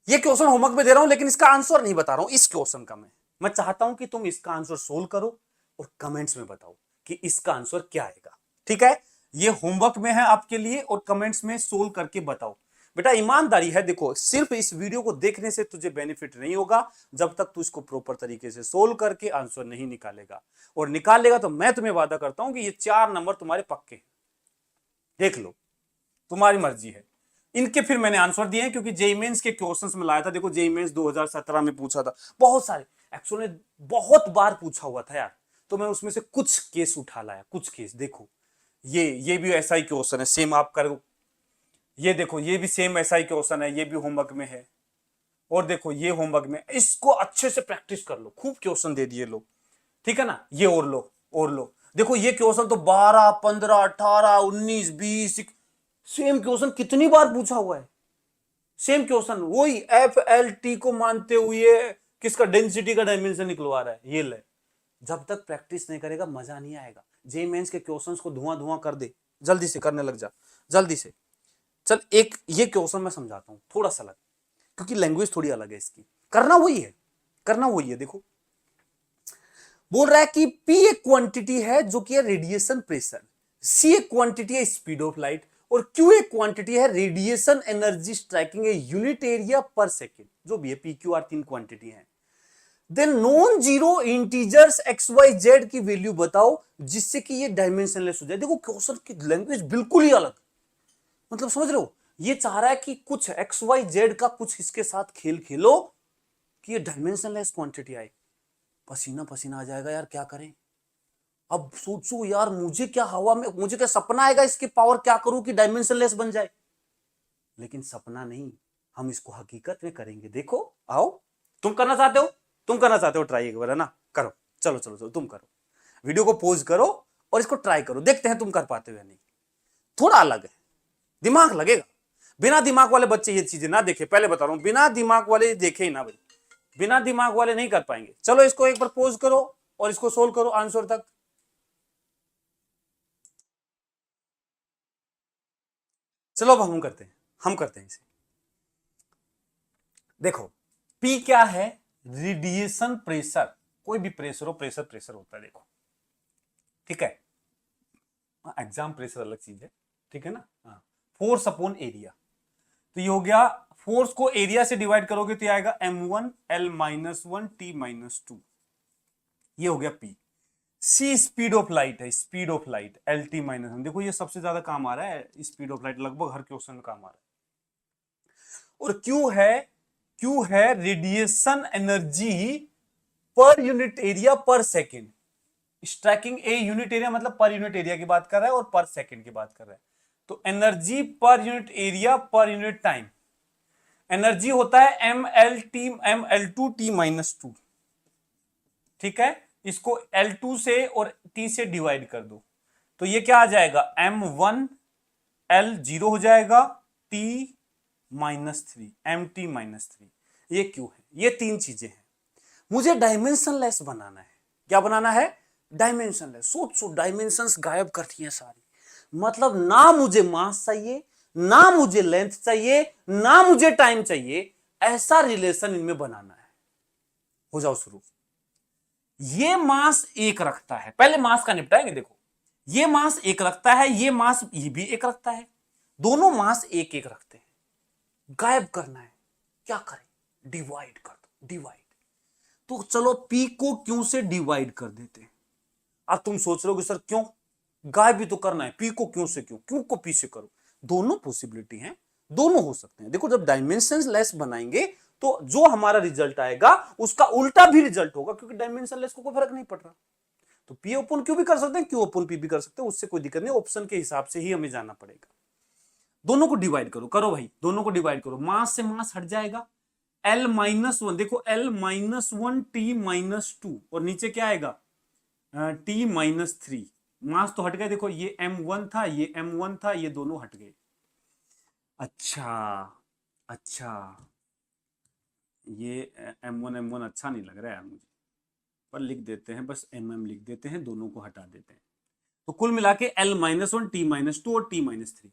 ये क्वेश्चन होमवर्क में दे रहा हूं लेकिन इसका आंसर नहीं बता रहा हूं। इस क्वेश्चन का मैं चाहता हूं कि तुम इसका आंसर सोल्व करो और कमेंट्स में बताओ कि इसका आंसर क्या आएगा। ठीक है, ये होमवर्क में है आपके लिए और कमेंट्स में सोल्व करके बताओ। बेटा ईमानदारी है, देखो सिर्फ इस वीडियो को देखने से तुझे बेनिफिट नहीं होगा जब तक तू इसको प्रॉपर तरीके से सोल्व करके आंसर नहीं निकालेगा। और निकालेगा तो मैं तुम्हें वादा करता हूं कि ये 4 नंबर तुम्हारे पक्के हैं। देख लो, तुम्हारी मर्जी है। इनके फिर मैंने आंसर दिए हैं क्योंकि जेईई मेंस के क्वेश्चंस में लाया था। देखो जेईई मेंस 2017 में पूछा था, बहुत सारे एक्चुअली बहुत बार पूछा हुआ था यार, तो मैं उसमें से कुछ केस उठा लाया, कुछ केस। देखो ये भी ऐसा ही क्वेश्चन है, सेम आप करो। ये देखो ये भी सेम ऐसा ही क्वेश्चन है, ये भी होमवर्क में है। और देखो ये होमवर्क में, इसको अच्छे से प्रैक्टिस कर लो, खूब क्वेश्चन दे दिए लोग। ठीक है ना, ये और लो और लो। देखो ये क्वेश्चन तो 12, 15, 18, 19, 20 सेम क्वेश्चन कितनी बार पूछा हुआ है। सेम क्वेश्चन वही FLT को मानते हुए किसका डेंसिटी का डायमेंशन निकलवा रहा है। ये ले, जब तक प्रैक्टिस नहीं करेगा मजा नहीं आएगा। जेईई मेंस के क्वेश्चंस को धुआं धुआं कर दे, जल्दी से करने लग जा, जल्दी से। चल एक ये क्वेश्चन मैं समझाता हूं थोड़ा सा अलग, क्योंकि लैंग्वेज थोड़ी अलग है इसकी। करना वही है, करना वही है। देखो बोल रहा है कि P एक क्वांटिटी है जो कि है रेडिएशन प्रेशर, C एक क्वांटिटी है स्पीड ऑफ लाइट और Q एक क्वांटिटी है radiation energy striking a unit area पर सेकेंड। जो भी है PQR 3 क्वांटिटी है। Then non zero integers XYZ की वैल्यू बताओ जिससे कि ये डायमेंशनलेस हो जाए। देखो क्वेश्चन की लैंग्वेज बिल्कुल ही अलग, मतलब समझ रहे हो, ये चाह रहा है कि कुछ XYZ का कुछ इसके साथ खेल खेलो कि ये डायमेंशनलेस क्वांटिटी आए। पसीना पसीना आ जाएगा यार, क्या करें। अब सोचो यार, मुझे क्या हवा में, मुझे क्या सपना आएगा इसकी पावर क्या करूं कि डायमेंशनलेस बन जाए। लेकिन सपना नहीं, हम इसको हकीकत में करेंगे। देखो आओ, तुम करना चाहते हो, तुम करना चाहते हो ट्राई एक बार, है ना, करो। चलो चलो चलो तुम करो, वीडियो को पॉज करो और इसको ट्राई करो, देखते हैं तुम कर पाते हो या नहीं। थोड़ा अलग है, दिमाग लगेगा। बिना दिमाग वाले बच्चे ये चीजें ना देखे, पहले बता रहा हूं, बिना दिमाग वाले देखे ही ना भाई, बिना दिमाग वाले नहीं कर पाएंगे। चलो इसको एक बार पॉज करो और इसको सोल्व करो आंसर तक। चलो अब हम करते हैं, हम करते हैं इसे। देखो P क्या है, रेडिएशन प्रेशर। कोई भी प्रेशर हो, प्रेशर प्रेशर होता है। देखो ठीक है, एग्जाम प्रेशर अलग चीज है, ठीक है ना। हाँ, फोर्स अपॉन एरिया, तो ये हो गया। फोर्स को एरिया से डिवाइड करोगे तो ये आएगा m1 L-1 T-2, ये हो गया P। C speed of light है, स्पीड ऑफ लाइट LT-1। देखो ये सबसे ज्यादा काम आ रहा है, स्पीड ऑफ लाइट लगभग हर क्वेश्चन में काम आ रहा है। और Q है radiation energy per unit area पर second. Striking a unit area मतलब पर यूनिट एरिया की बात कर रहा है और पर सेकेंड की बात कर रहा है। तो energy per unit area per unit time, energy होता है ML2T-2। ठीक है, इसको L2 से और T से डिवाइड कर दो तो ये क्या आ जाएगा, M1 L0 हो जाएगा, T-3 MT-3। ये क्यों है, ये तीन चीजें हैं। मुझे डायमेंशनलेस बनाना है। क्या बनाना है, डायमेंशनलेस। सोचो डायमेंशंस गायब कर दिए सारी, मतलब ना मुझे मास चाहिए, ना मुझे लेंथ चाहिए, ना मुझे टाइम चाहिए, ऐसा रिलेशन इनमें बनाना है। हो जाओ शुरू। ये मास एक रखता है, पहले मास का निपटाएंगे। देखो ये मास एक रखता है, ये मास ये भी एक रखता है, दोनों मास एक एक रखते हैं। गायब करना है, क्या करें, डिवाइड कर दो, डिवाइड। तो चलो P को Q से डिवाइड कर देते हैं। अब तुम सोच रहे हो कि सर क्यों, गायब भी तो करना है, P को Q से क्यों, Q को P से करो। दोनों पॉसिबिलिटी हैं, दोनों हो सकते हैं। देखो जब डायमेंशन लेस बनाएंगे तो जो हमारा रिजल्ट आएगा उसका उल्टा भी रिजल्ट होगा, क्योंकि डायमेंशन लेस को कोई फर्क नहीं पड़ रहा। तो P ओपन Q भी कर सकते हैं, Q ओपन P भी कर सकते हैं, उससे कोई दिक्कत नहीं। ऑप्शन के हिसाब से ही हमें जाना पड़ेगा। दोनों को डिवाइड करो, करो भाई, दोनों को डिवाइड करो। मास से मास हट जाएगा, L-1, देखो L-1 T-2 और नीचे क्या आएगा T-3। मास तो हट गए, देखो ये M1 था, ये M1 था, ये दोनों हट गए। अच्छा अच्छा, ये M1 अच्छा नहीं लग रहा है यार मुझे, पर लिख देते हैं, बस MM लिख देते हैं, दोनों को हटा देते हैं। तो कुल मिला के L-1 T-2 और T-3।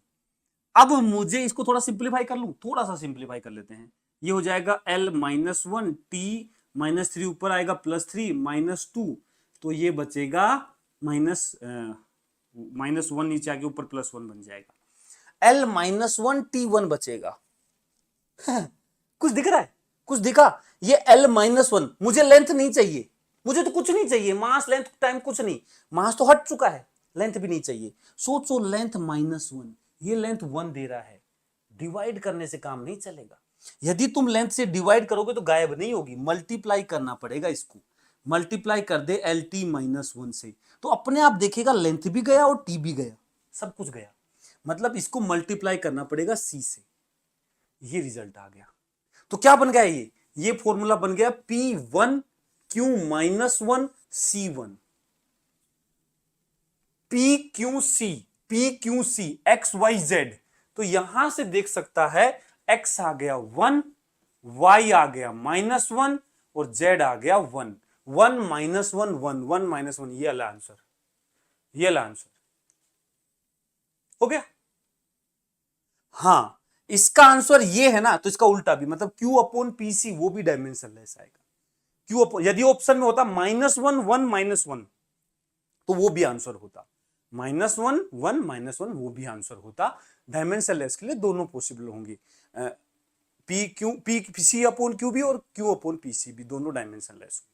अब मुझे इसको थोड़ा सिंप्लीफाई कर लूं, थोड़ा सा सिंप्लीफाई कर लेते हैं। ये हो जाएगा L-1 T-3 ऊपर आएगा +3 -2, तो ये बचेगा -1 नीचे आके ऊपर +1 बन जाएगा। L-1 T1 बचेगा। कुछ दिख रहा है, कुछ दिखा? ये L-1, मुझे लेंथ नहीं चाहिए, मुझे तो कुछ नहीं चाहिए, मास लेंथ टाइम कुछ नहीं, मास तो हट चुका है, लेंथ भी नहीं चाहिए। सोचो लेंथ -1, ये लेंथ 1 दे रहा है, डिवाइड करने से काम नहीं चलेगा। यदि तुम लेंथ से डिवाइड करोगे तो गायब नहीं होगी, मल्टीप्लाई करना पड़ेगा इसको। मल्टीप्लाई कर दे LT-1 से, तो अपने आप देखेगा लेंथ भी गया और टी भी गया, सब कुछ गया। मतलब इसको मल्टीप्लाई करना पड़ेगा C से, ये रिजल्ट आ गया। तो क्या बन गया? ये फॉर्मूला बन गया P1Q-1 C1, PQC XYZ। तो यहां से देख सकता है X आ गया 1, Y आ गया -1 और Z आ गया 1। 1 -1 1 1 -1, ये वाला आंसर, ये वाला आंसर हो गया। हाँ, इसका आंसर ये है ना, तो इसका उल्टा भी, मतलब Q/PC वो भी डायमेंशनलेस आएगा। यदि ऑप्शन में होता -1 1 -1 तो वो भी आंसर होता, -1 1 -1 वो भी आंसर होता। डायमेंशनलेस के लिए दोनों पॉसिबल होंगे, PC/Q भी और Q/PC भी, दोनों डायमेंशनलेस होंगे।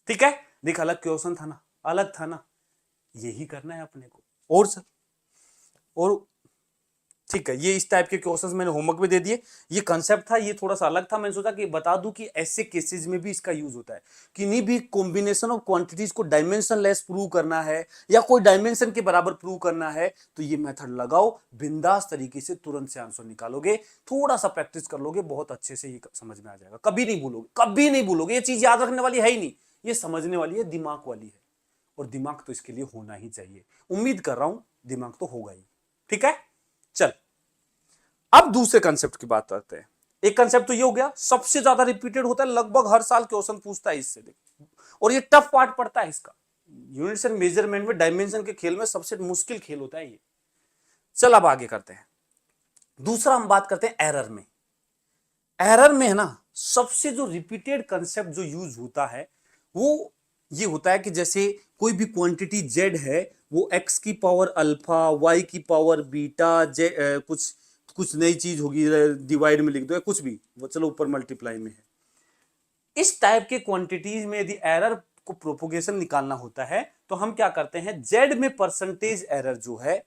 ठीक है, देख अलग क्वेश्चन था ना, अलग था ना, यही करना है अपने को। और सर, और ठीक है, ये इस टाइप के क्वेश्चंस मैंने होमवर्क में दे दिए। ये कंसेप्ट था, ये थोड़ा सा अलग था, मैंने सोचा कि बता दूं कि ऐसे केसेस में भी इसका यूज होता है। किन्हीं भी कॉम्बिनेशन ऑफ क्वांटिटीज को डायमेंशनलेस प्रूव करना है या कोई डायमेंशन के बराबर प्रूव करना है, तो ये मेथड लगाओ, बिंदास तरीके से तुरंत से आंसर निकालोगे। थोड़ा सा प्रैक्टिस कर लोगे, बहुत अच्छे से ये समझ में आ जाएगा। कभी नहीं भूलोगे, कभी नहीं भूलोगे। ये चीज याद रखने वाली है ही नहीं, ये समझने वाली है, दिमाग वाली है, और दिमाग तो इसके लिए होना ही चाहिए। उम्मीद कर रहा हूं दिमाग तो होगा ही। ठीक है, चल अब दूसरे कंसेप्ट की बात करते हैं। एक कंसेप्ट तो ये हो गया, सबसे ज्यादा रिपीटेड होता है, लगभग हर साल क्वेश्चन पूछता है इससे, और ये टफ पार्ट पड़ता है इसका। यूनिट्स एंड मेजरमेंट में डायमेंशन के खेल में सबसे मुश्किल खेल होता है ये। चल अब आगे करते हैं। दूसरा हम बात करते हैं एरर में। एरर में है ना, सबसे जो रिपीटेड कंसेप्ट जो यूज होता है वो ये होता है कि जैसे कोई भी क्वांटिटी z है, वो x की पावर अल्फा, y की पावर बीटा, कुछ नई चीज होगी, डिवाइड में लिख दो, कुछ भी, वो चलो ऊपर मल्टीप्लाई में है। इस टाइप के क्वांटिटीज में यदि एरर को प्रोपोगेशन निकालना होता है तो हम क्या करते हैं, z में परसेंटेज एरर जो है,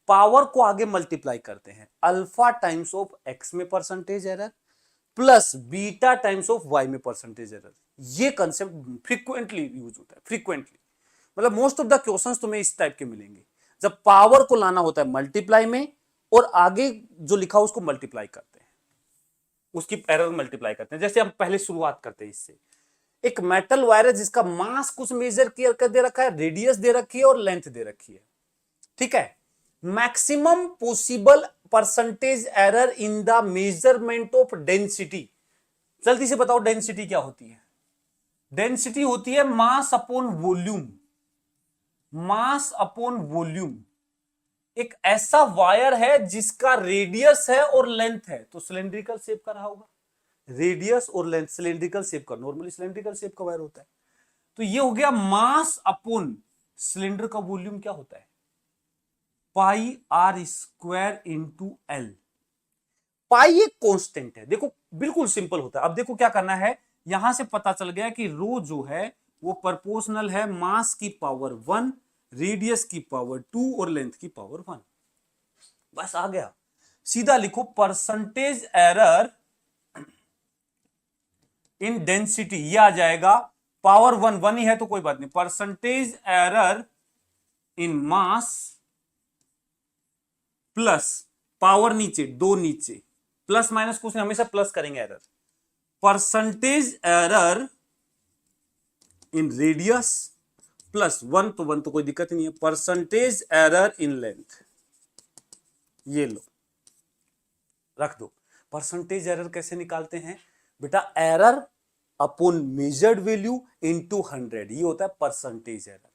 पावर को आगे मल्टीप्लाई करते हैं, अल्फा टाइम्स ऑफ x में percentage error plus beta times of y में परसेंटेज एरर। ये कंसेप्ट फ्रीक्वेंटली यूज होता है, फ्रीक्वेंटली, मतलब मोस्ट ऑफ द क्वेश्चंस तुम्हें इस टाइप के मिलेंगे, जब पावर को लाना होता है मल्टीप्लाई में और आगे जो लिखा उसको मल्टीप्लाई करते हैं, उसकी एरर मल्टीप्लाई करते हैं। जैसे हम पहले शुरुआत करते हैं इससे, एक मेटल वायर है जिसका मास कुछ मेजर कर दे रखा है, रेडियस दे रखी है और लेंथ दे रखी है। ठीक है, maximum possible percentage error in the measurement of density. जल्दी से बताओ डेंसिटी क्या होती है? डेंसिटी होती है mass upon volume, mass upon volume. एक ऐसा वायर है जिसका रेडियस है और लेंथ है, तो सिलेंड्रिकल शेप का रहा होगा, रेडियस और लेंथ, सिलेंड्रिकल शेप का, नॉर्मली सिलेंड्रिकल शेप का वायर होता है। तो ये हो गया मास अपॉन सिलेंडर का वॉल्यूम क्या होता है, पाई r स्क्वायर इंटू एल। पाई एक कांस्टेंट है, देखो बिल्कुल सिंपल होता है। अब देखो क्या करना है, यहां से पता चल गया कि रो जो है वो प्रोपोर्शनल है मास की पावर 1, रेडियस की पावर 2 और लेंथ की पावर 1। बस आ गया, सीधा लिखो परसेंटेज एरर इन डेंसिटी, ये आ जाएगा पावर 1 1 ही है तो कोई बात नहीं, परसेंटेज एरर इन मास प्लस पावर नीचे 2 नीचे, प्लस माइनस कुछ नहीं, हमेशा प्लस करेंगे एरर, परसेंटेज एरर इन रेडियस प्लस 1 तो 1 तो कोई दिक्कत नहीं है, परसेंटेज एरर इन लेंथ। ये लो रख दो। परसेंटेज एरर कैसे निकालते हैं बेटा, error upon measured value into 100, ये होता है परसेंटेज एरर।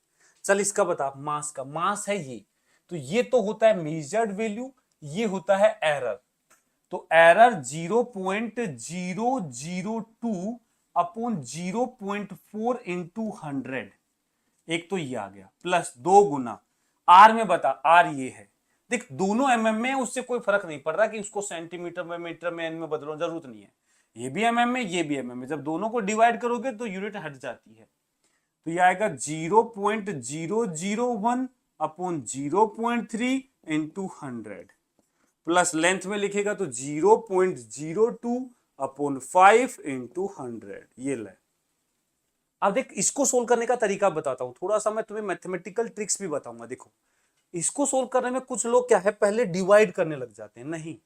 चल इसका बता, मास का, मास है ये, तो ये तो होता है मेजर्ड वैल्यू ये होता है एरर। तो एरर 0.002 अपॉन 0.4 इंटू 100, एक तो ये आ गया, प्लस 2 गुना आर में बता, आर ये है, देख दोनों एमएम में, उससे कोई फर्क नहीं पड़ रहा कि उसको सेंटीमीटर में, मीटर में, एन में बदलो, जरूरत नहीं है, ये भी एमएम में, ये भी एमएम में, जब दोनों को डिवाइड करोगे तो यूनिट हट जाती है। तो ये आएगा 0.001 अपॉन 0.3 इंटू 100, प्लस लेंथ में लिखेगा तो 0.02 अपॉन 5 इंटू 100, ये ले। अब देख इसको सोल्व करने का तरीका बताता हूं, थोड़ा सा मैं तुम्हें मैथमेटिकल ट्रिक्स भी बताऊंगा। देखो इसको सोल्व करने में कुछ लोग क्या है, पहले डिवाइड करने लग जाते हैं। नहीं,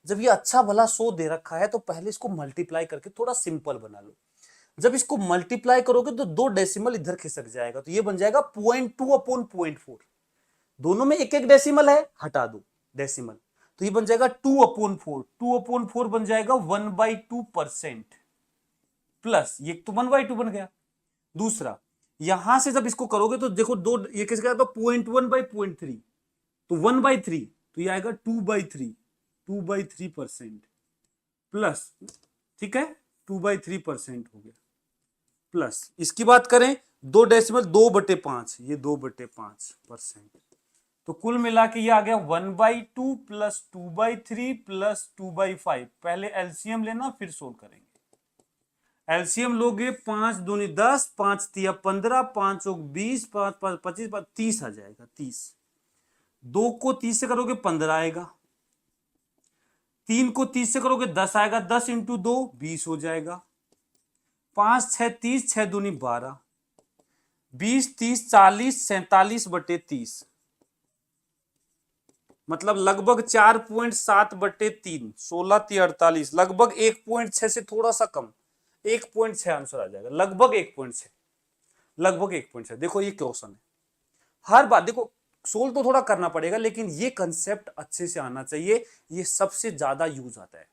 जब ये अच्छा भला 100 दे रखा है तो पहले इसको मल्टीप्लाई करके थोड़ा सिंपल बना लो। जब इसको मल्टीप्लाई करोगे तो 2 डेसिमल इधर खिसक जाएगा, तो ये बन जाएगा 0.2 अपॉन 0.4, दोनों में एक एक डेसिमल है, हटा दो डेसिमल, तो ये बन जाएगा 2 अपॉन 4, 2 अपॉन 4 बन जाएगा 1/2%, प्लस ये तो 1/2 बन गया। दूसरा यहां से जब इसको करोगे तो देखो दो, ये किसका तो 0.1/0.3, तो 1/3, तो ये आएगा 2/3%, प्लस, ठीक है 2/3% हो गया, प्लस इसकी बात करें 2 डेसिमल 2/5, ये 2/5%, तो कुल मिला के ये आ गया 1/2 प्लस 2/3 प्लस 2/5। पहले एलसीएम लेना फिर सोल्व करेंगे। एलसीएम लोगे 5 दूनी 10, 5 तिया 15, 5 चौक 20, 5 5 25, 30 आ जाएगा, 30। 2 को 30 से करोगे 15 आएगा, 3 को 30 से करोगे 10 आएगा, 10 इंटू 2 20 हो जाएगा, 5 6 30, 6 दूनी 12, 20 30 40 47/30, मतलब लगभग 4.7/3, 16 3 48, लगभग 1.6 से थोड़ा सा कम, 1.6 आंसर आ जाएगा, लगभग 1.6, लगभग 1.6। देखो ये क्वेश्चन है, हर बात देखो सोल्व तो थोड़ा करना पड़ेगा, लेकिन ये कंसेप्ट अच्छे से आना चाहिए, ये सबसे ज्यादा यूज आता है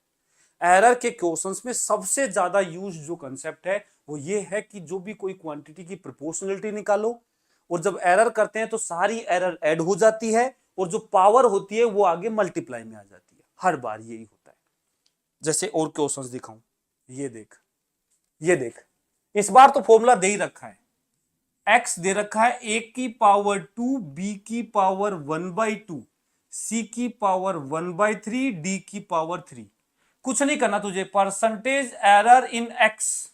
एरर के क्वेश्चंस में। सबसे ज्यादा यूज जो कंसेप्ट है वो ये है कि जो भी कोई क्वांटिटी की प्रोपोर्शनलिटी निकालो, और जब एरर करते हैं तो सारी एरर ऐड हो जाती है, और जो पावर होती है वो आगे मल्टीप्लाई में आ जाती है, हर बार यही होता है। जैसे और क्वेश्चंस दिखाऊं, ये देख, ये देख, इस बार तो फॉर्मूला दे ही रखा है, x दे रखा है a की पावर 2, b की पावर 1/2, c की पावर 1/3, d की पावर 3। कुछ नहीं करना तुझे, परसेंटेज एरर इन x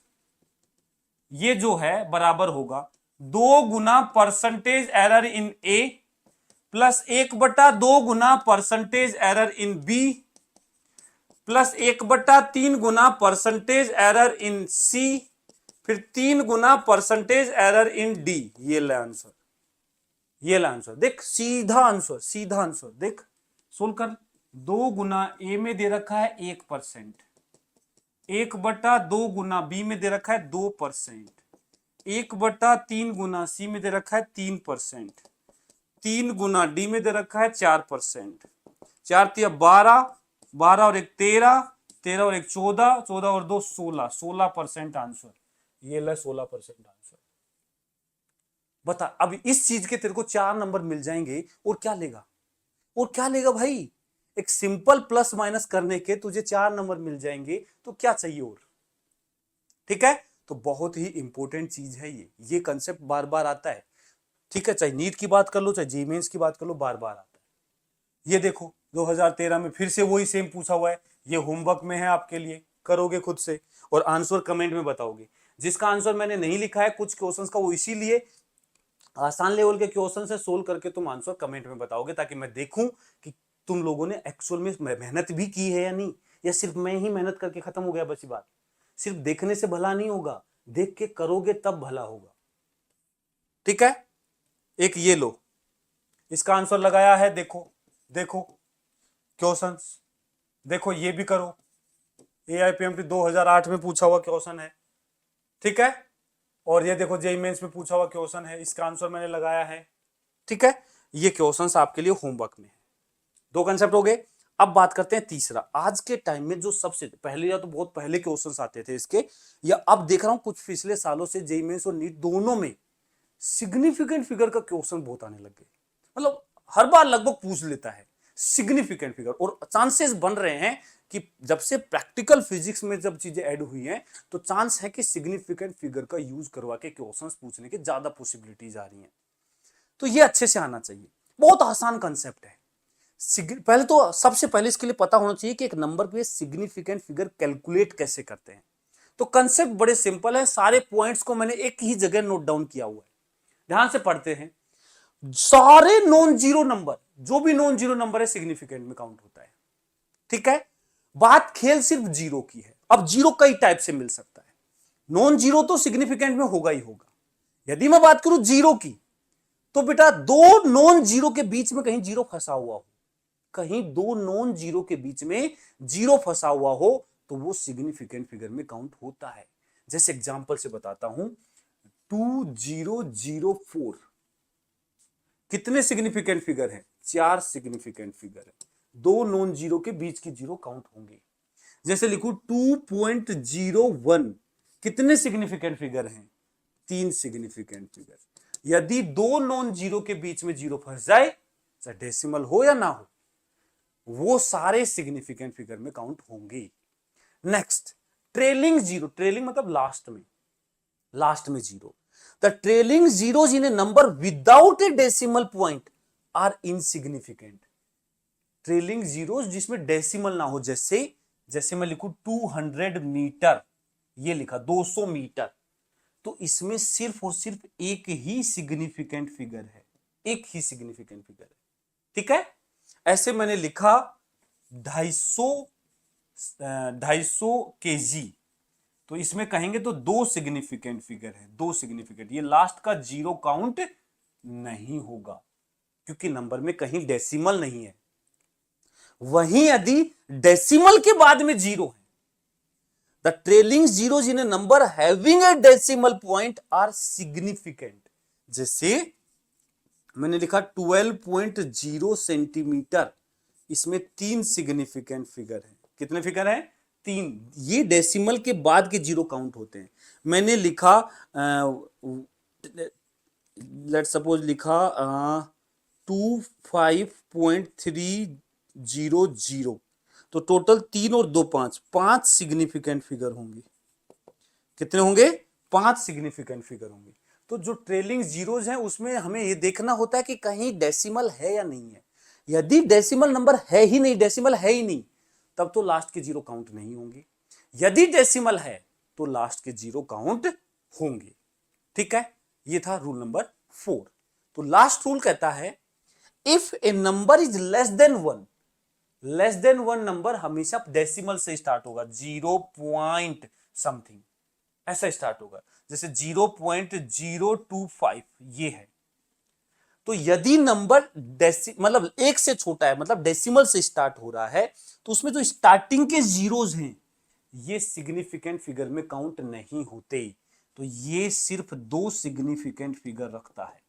ये जो है बराबर होगा 2 गुना percentage error in a plus 1/2 गुना percentage error in b plus 1/3 गुना परसेंटेज एरर इन c, फिर 3 गुना परसेंटेज एरर इन डी। ये ले आंसर, ये ले आंसर, देख सीधा आंसर, सीधा आंसर, देख सोल्व कर। 2 गुना ए में दे रखा है 1%, 1/2 गुना बी में दे रखा है 2%, 1/3 गुना सी में दे रखा है 3%, 3 गुना डी में दे रखा है 4%, 4 तिया 12, 12 और 1 13, 13 और 1 14, 14 और 2 16, 16% आंसर। ये ले 16% आंसर। बता अब इस चीज के तेरे को 4 नंबर मिल जाएंगे, और क्या लेगा, और क्या लेगा भाई, एक सिंपल प्लस माइनस करने के तुझे 4 नंबर मिल जाएंगे, तो क्या चाहिए और। ठीक है, तो बहुत ही इंपॉर्टेंट चीज है ये कंसेप्ट बार बार आता है। ठीक है, चाहे नीट की बात कर लो, चाहे जी मेंस की बात कर लो, बार बार आता है। ये देखो 2013 में फिर से वही सेम पूछा हुआ है, ये होमवर्क में है आपके लिए, करोगे खुद से और आंसर कमेंट में बताओगे। जिसका आंसर मैंने नहीं लिखा है कुछ क्वेश्चंस का, वो इसीलिए आसान लेवल के क्वेश्चन से सोल्व करके तुम आंसर कमेंट में बताओगे, ताकि मैं देखूं कि तुम लोगों ने एक्चुअल में मेहनत भी की है या नहीं, या सिर्फ मैं ही मेहनत करके खत्म हो गया बस ये बात। सिर्फ देखने से भला नहीं होगा, देख के करोगे तब भला होगा। ठीक है, एक ये लो, इसका आंसर लगाया है, देखो देखो क्वेश्चंस, देखो ये भी करो, AIPMT 2008 में पूछा हुआ क्वेश्चन है। ठीक है, और ये देखो जेईई मेंस में पूछा हुआ क्वेश्चन है, इसका आंसर मैंने लगाया है। ठीक है, ये क्वेश्चंस आपके लिए होमवर्क में है। 2 कंसेप्ट हो गए। अब बात करते हैं तीसरा। आज के टाइम में जो सबसे पहले, या तो बहुत पहले क्वेश्चंस आते थे इसके, या अब देख रहा हूं कुछ पिछले सालों से जेईई मेंस और नीट दोनों में सिग्निफिकेंट फिगर का क्वेश्चन बहुत आने लग गए। मतलब हर बार लगभग पूछ लेता है, सिग्निफिकेंट फिगर। और चांसेस बन रहे हैं कि जब से प्रैक्टिकल फिजिक्स में जब चीजें ऐड हुई हैं तो चांस है कि सिग्निफिकेंट फिगर का यूज करवा के क्वेश्चंस पूछने की ज्यादा पॉसिबिलिटीज आ रही हैं। तो ये अच्छे से आना चाहिए, बहुत आसान कंसेप्ट है। पहले तो सबसे पहले इसके लिए पता होना चाहिए कि एक नंबर पे सिग्निफिकेंट फिगर कैलकुलेट कैसे करते हैं। तो कंसेप्ट बड़े सिंपल है, सारे पॉइंट्स को मैंने एक ही जगह नोट डाउन किया हुआ है, ध्यान से पढ़ते हैं। सारे नॉन जीरो नंबर, जो भी नॉन जीरो नंबर है सिग्निफिकेंट में काउंट होता है, ठीक है। बात खेल सिर्फ जीरो की है। अब जीरो कई टाइप से मिल सकता है, नॉन जीरो तो सिग्निफिकेंट में होगा ही होगा। यदि मैं बात करूं जीरो की, तो बेटा दो नॉन जीरो के बीच में कहीं जीरो फंसा हुआ हो, कहीं दो नॉन जीरो के बीच में जीरो फंसा हुआ हो तो वो सिग्निफिकेंट फिगर में काउंट होता है। जैसे एग्जांपल से बताता हूं, 2004 कितने सिग्निफिकेंट फिगर है? 4 सिग्निफिकेंट फिगर है, दो नॉन जीरो के बीच की जीरो काउंट होंगे। जैसे लिखूं 2.01 कितने सिग्निफिकेंट फिगर हैं? 3 सिग्निफिकेंट फिगर। यदि दो नॉन जीरो के बीच में जीरो फंस जाए, चाहे डेसिमल हो या ना हो, वो सारे सिग्निफिकेंट फिगर में काउंट होंगे। Next, trailing zero. ट्रेलिंग मतलब लास्ट में zero. The trailing zeros in a number without a decimal point are insignificant. Trailing zeros जिसमें डेसिमल ना हो, जैसे मैं लिखूं 200 मीटर, ये लिखा 200 मीटर, तो इसमें सिर्फ और सिर्फ एक ही सिग्निफिकेंट फिगर है, एक ही सिग्निफिकेंट फिगर है, ठीक है। ऐसे मैंने लिखा 250 केजी, तो इसमें कहेंगे तो दो सिग्निफिकेंट फिगर है, दो सिग्निफिकेंट। ये लास्ट का जीरो काउंट नहीं होगा क्योंकि नंबर में कहीं डेसिमल नहीं है। वहीं यदि डेसिमल के बाद में जीरो है, the trailing zeros in a number having a decimal point are significant. जैसे मैंने लिखा 12.0 सेंटीमीटर, इसमें 3 सिग्निफिकेंट फिगर है। कितने फिगर है? 3। ये डेसिमल के बाद के जीरो काउंट होते हैं। मैंने लिखा लेट सपोज लिखा 25.300, तो टोटल 3 और 2 5 सिग्निफिकेंट फिगर होंगे। कितने होंगे? 5 सिग्निफिकेंट फिगर होंगे। तो जो ट्रेलिंग जीरोज हैं उसमें हमें ये देखना होता है कि कहीं डेसिमल है या नहीं है। यदि डेसिमल नंबर है ही नहीं, डेसिमल है ही नहीं, तब तो लास्ट के जीरो काउंट नहीं होंगे। यदि डेसिमल है तो लास्ट के जीरो काउंट होंगे, ठीक है। ये था रूल नंबर 4। तो लास्ट रूल कहता है if A number is less than 1 number हमेशा डेसिमल से स्टार्ट होगा, 0 पॉइंट समथिंग ऐसा स्टार्ट होगा। जैसे 0.025 ये है। तो यदि नंबर मतलब 1 से छोटा है, मतलब डेसिमल से स्टार्ट हो रहा है, तो उसमें जो स्टार्टिंग के जीरोज हैं ये सिग्निफिकेंट फिगर में काउंट नहीं होते। तो ये सिर्फ 2 सिग्निफिकेंट फिगर रखता है,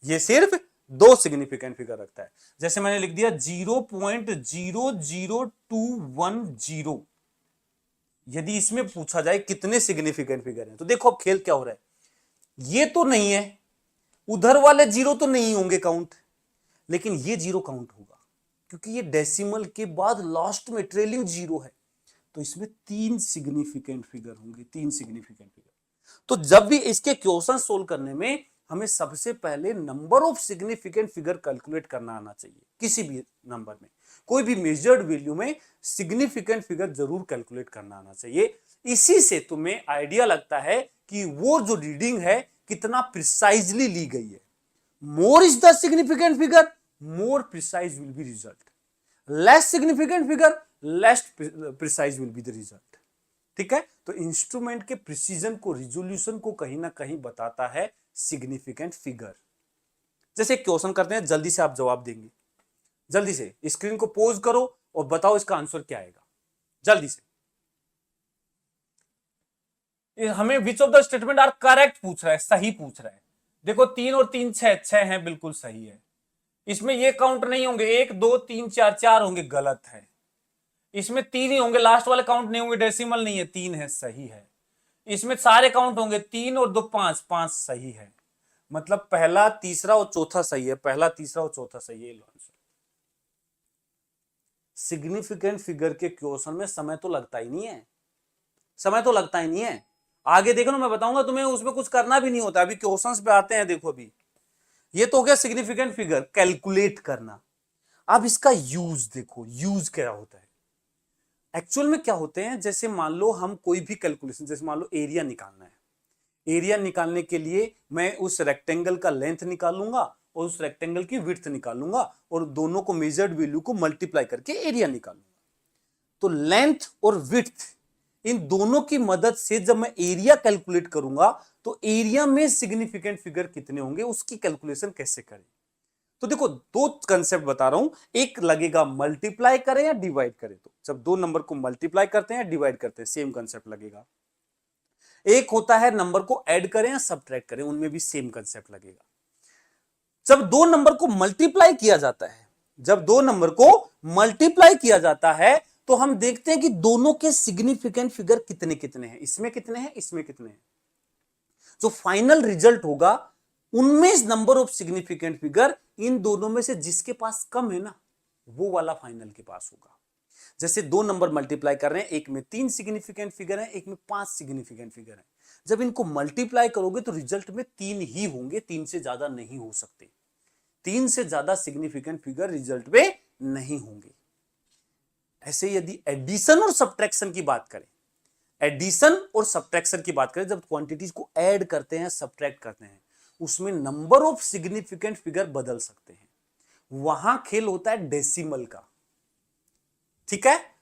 ये सिर्फ 2 सिग्निफिकेंट फिगर रखता है। जैसे मैंने लिख दिया 0.00210, यदि इसमें पूछा जाए कितने सिग्निफिकेंट फिगर हैं, तो देखो अब खेल क्या हो रहा है। ये तो नहीं है, उधर वाले जीरो तो नहीं होंगे काउंट, लेकिन ये जीरो काउंट होगा क्योंकि ये डेसिमल के बाद लास्ट में ट्रेलिंग जीरो है। तो इसमें 3 सिग्निफिकेंट फिगर होंगे, 3 सिग्निफिकेंट फिगर। तो जब भी इसके क्वेश्चन सोल्व करने में हमें सबसे पहले number of significant figure calculate करना आना चाहिए। किसी भी नंबर में, कोई भी मेजर्ड वैल्यू में सिग्निफिकेंट फिगर जरूर कैलकुलेट करना आना चाहिए। इसी से तुम्हें आइडिया लगता है कि वो जो रीडिंग है कितना प्रिसाइजली ली गई है। More is the significant figure, more precise will be result. Less significant figure, less precise will be the result, ठीक है। तो इंस्ट्रूमेंट के प्रिसीजन को, रिजोल्यूशन को कहीं ना कहीं बताता है सिग्निफिकेंट फिगर। जैसे क्वेश्चन करते हैं, जल्दी से आप जवाब देंगे। जल्दी से स्क्रीन को पोज करो और बताओ इसका आंसर क्या आएगा, जल्दी से। हमें which of the statement are correct पूछ रहा है, सही पूछ रहा है। देखो 3 और 3 6 हैं, बिल्कुल सही है। इसमें ये काउंट नहीं होंगे, 1 2 3 4 4 होंगे, गलत है। इसमें 3 ही होंगे, लास्ट वाले काउंट नहीं होंगे, डेसिमल नहीं है, 3 है, सही है। इसमें सारे काउंट होंगे, 3 और 2 5 5 सही है। मतलब पहला तीसरा और चौथा सही है, पहला तीसरा और चौथा सही है आंसर। सिग्निफिकेंट फिगर के क्वेश्चन में समय तो लगता ही नहीं है, समय तो लगता ही नहीं है। आगे देखो ना, मैं बताऊंगा तुम्हें, उसमें कुछ करना भी नहीं होता। अभी क्वेश्चंस पे आते हैं। देखो अभी ये तो हो गया सिग्निफिकेंट फिगर कैलकुलेट करना। अब इसका यूज देखो, यूज क्या होता है एक्चुअल में। क्या होते हैं, जैसे मान लो हम कोई भी कैलकुलेशन, जैसे मान लो एरिया निकालना है, एरिया निकालने के लिए मैं उस रेक्टेंगल का लेंथ निकालूंगा और उस रेक्टेंगल की विड्थ निकालूंगा और दोनों को मेजर्ड वैल्यू को मल्टीप्लाई करके एरिया निकालूंगा। तो लेंथ और विड्थ, इन दोनों की मदद से जब मैं एरिया कैलकुलेट करूंगा तो एरिया में सिग्निफिकेंट फिगर कितने होंगे उसकी कैलकुलेशन कैसे करें। तो देखो दो कंसेप्ट बता रहा हूं, एक लगेगा मल्टीप्लाई करें या डिवाइड करें। तो जब दो नंबर को मल्टीप्लाई करते हैं डिवाइड करते हैं सेम कंसेप्ट लगेगा। एक होता है नंबर को ऐड करें या सब्ट्रैक्ट करें, उनमें भी सेम कंसेप्ट लगेगा। जब दो नंबर को मल्टीप्लाई किया जाता है, जब दो नंबर को मल्टीप्लाई किया जाता है तो हम देखते हैं कि दोनों के सिग्निफिकेंट फिगर कितने कितने हैं, इसमें कितने हैं, इसमें कितने हैं। जो फाइनल रिजल्ट होगा उनमें number of significant figure in दोनों में से जिसके पास कम है ना, वो वाला फाइनल के पास होगा। जैसे दो नंबर मल्टीप्लाई कर रहे हैं, एक में 3 सिग्निफिकेंट फिगर है, एक में 5 सिग्निफिकेंट फिगर है। जब इनको मल्टीप्लाई करोगे तो रिजल्ट में 3 ही होंगे, 3 से ज्यादा नहीं हो सकते। 3 से ज्यादा सिग्निफिकेंट फिगर रिजल्ट में नहीं होंगे। ऐसे यदि एडिशन और सब्ट्रैक्शन की बात करें, एडिशन और सब्ट्रैक्शन की बात करें, जब क्वांटिटीज को ऐड करते हैं सब्ट्रैक्ट करते हैं, उसमें नंबर ऑफ सिग्निफिकेंट फिगर बदल सकते हैं। वहां खेल होता है डेसिमल का। ठीक है,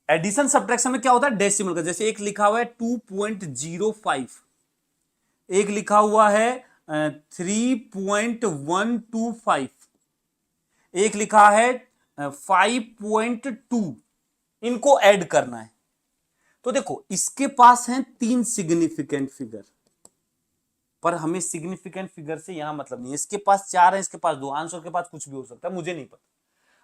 एडिशन सब्ट्रैक्शन में क्या होता है, डेसिमल का। जैसे एक लिखा हुआ है 2.05, एक लिखा हुआ है 3.125, एक लिखा है 5.2, इनको ऐड करना है। तो देखो इसके पास हैं 3 सिग्निफिकेंट फिगर, पर हमें सिग्निफिकेंट फिगर से यहां मतलब नहीं है। इसके पास 4 है, इसके पास 2, आंसर के पास कुछ भी हो सकता है, मुझे नहीं पता।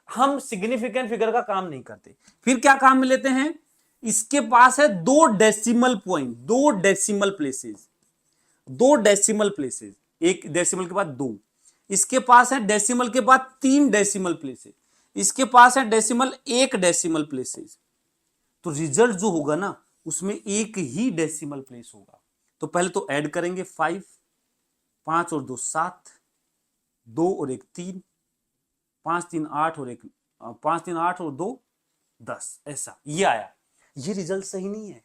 हम सिग्निफिकेंट फिगर का काम नहीं करते। फिर क्या काम में लेते हैं, इसके पास है 2 decimal point, 2 decimal places, 2 decimal places, एक डेसिमल के बाद 2। इसके पास है डेसिमल के बाद 3 डेसिमल प्लेसेस, इसके पास है डेसिमल 1 डेसिमल प्लेसेस। तो रिजल्ट जो होगा ना उसमें एक ही डेसिमल प्लेस होगा। तो पहले तो ऐड करेंगे 5, 5 और 2 7, 2 और 1 3, 5 3 8 और 1 5 3 8 और 2 10, ऐसा ये आया। ये रिजल्ट सही नहीं है।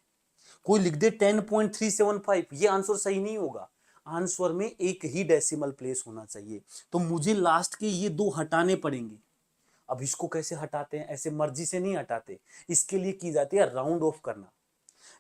कोई लिख दे 10.375, ये आंसर सही नहीं होगा। आंसर में एक ही डेसिमल प्लेस होना चाहिए। तो मुझे लास्ट के ये 2 हटाने पड़ेंगे। अब इसको कैसे हटाते हैं, ऐसे मर्जी से नहीं हटाते, इसके लिए की जाती है राउंड ऑफ करना।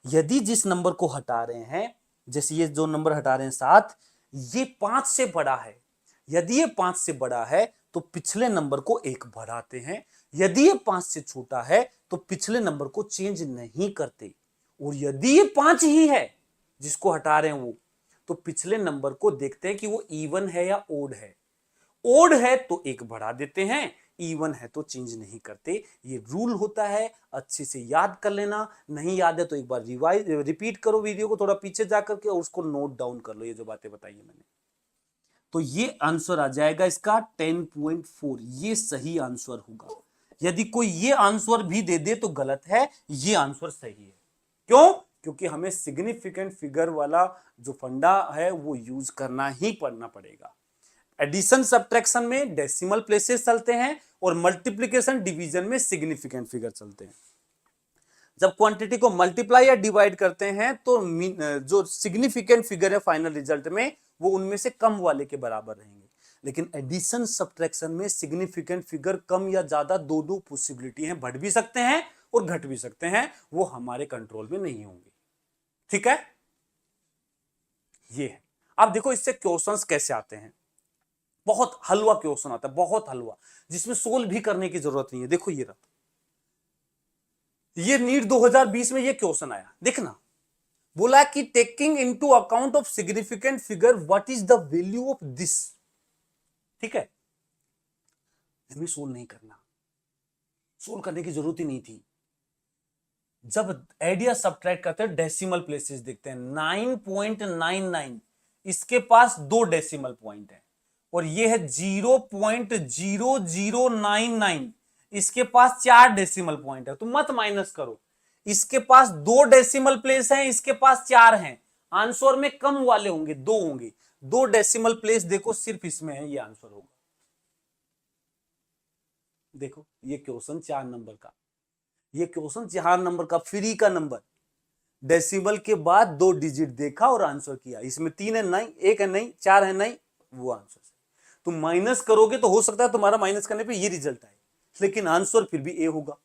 यदि जिस नंबर को हटा रहे हैं, जैसे ये जो नंबर हटा रहे हैं 7, ये 5 से बड़ा है, यदि ये 5 से बड़ा है तो पिछले नंबर को 1 बढ़ाते हैं। यदि ये 5 से छोटा है तो पिछले नंबर को चेंज नहीं करते। और यदि ये 5 ही है जिसको हटा रहे हैं वो, तो पिछले नंबर को देखते हैं कि वो इवन है या ओड है। ओड है तो 1 बढ़ा देते हैं, इवन है तो चेंज नहीं करते। ये रूल होता है, अच्छे से याद कर लेना। नहीं याद है तो एक बार रिपीट करो वीडियो को, थोड़ा पीछे जाकर के, और उसको नोट डाउन कर लो, ये जो बातें बताई है मैंने। तो ये आंसर आ जाएगा इसका 10.4, ये सही आंसर होगा। यदि कोई ये आंसर भी दे दे तो गलत है, ये आंसर सही है। क्यों? क्योंकि हमें सिग्निफिकेंट फिगर वाला जो फंडा है वो यूज करना ही पड़ना पड़ेगा। एडिशन सब्ट्रैक्शन में डेसिमल प्लेसेस चलते हैं और मल्टीप्लिकेशन डिवीजन में सिग्निफिकेंट फिगर चलते हैं। जब क्वांटिटी को मल्टीप्लाई या डिवाइड करते हैं तो जो सिग्निफिकेंट फिगर है फाइनल रिजल्ट में, वो उनमें से कम वाले के बराबर रहेंगे। लेकिन एडिशन सब्ट्रैक्शन में सिग्निफिकेंट फिगर कम या ज्यादा दो पॉसिबिलिटी है, बढ़ भी सकते हैं और घट भी सकते हैं, वो हमारे कंट्रोल में नहीं होंगे। ठीक है, ये है। अब देखो इससे क्वेश्चंस कैसे आते हैं। बहुत हलवा क्वेश्चन आता है, बहुत हलवा, जिसमें सोल्व भी करने की जरूरत नहीं है। देखो ये रहा, ये नीट 2020 में ये क्वेश्चन आया, देखना। बोला कि taking into account of significant figure what is the value of this. ठीक है, हमें सोल्व नहीं करना, सोल्व करने की जरूरत ही नहीं थी। जब एडिया सब्ट्रैक्ट करते हैं डेसिमल प्लेसेस देखते हैं, 9.99, इसके पास 2 डेसिमल पॉइंट है और ये है 0.0099, इसके पास 4 डेसिमल पॉइंट है, तो मत माइनस करो। इसके पास 2 डेसिमल प्लेस हैं, इसके पास 4 हैं। आंसर में कम वाले होंगे, 2 होंगे। 2 डेसिमल प्लेस देखो सिर्फ इसमें है, ये आंसर होगा। देखो ये क्वेश्चन 4 नंबर का, ये क्वेश्चन 4 नंबर का, फ्री का नंबर। डेसिमल के बाद 2 डिजिट देखा और आंसर किया। इसमें 3 है नहीं, 1 है नहीं, 4 है नहीं, वो आंसर। तुम माइनस करोगे तो हो सकता है तुम्हारा माइनस करने पे ये रिजल्ट आए, लेकिन आंसर फिर भी ए होगा।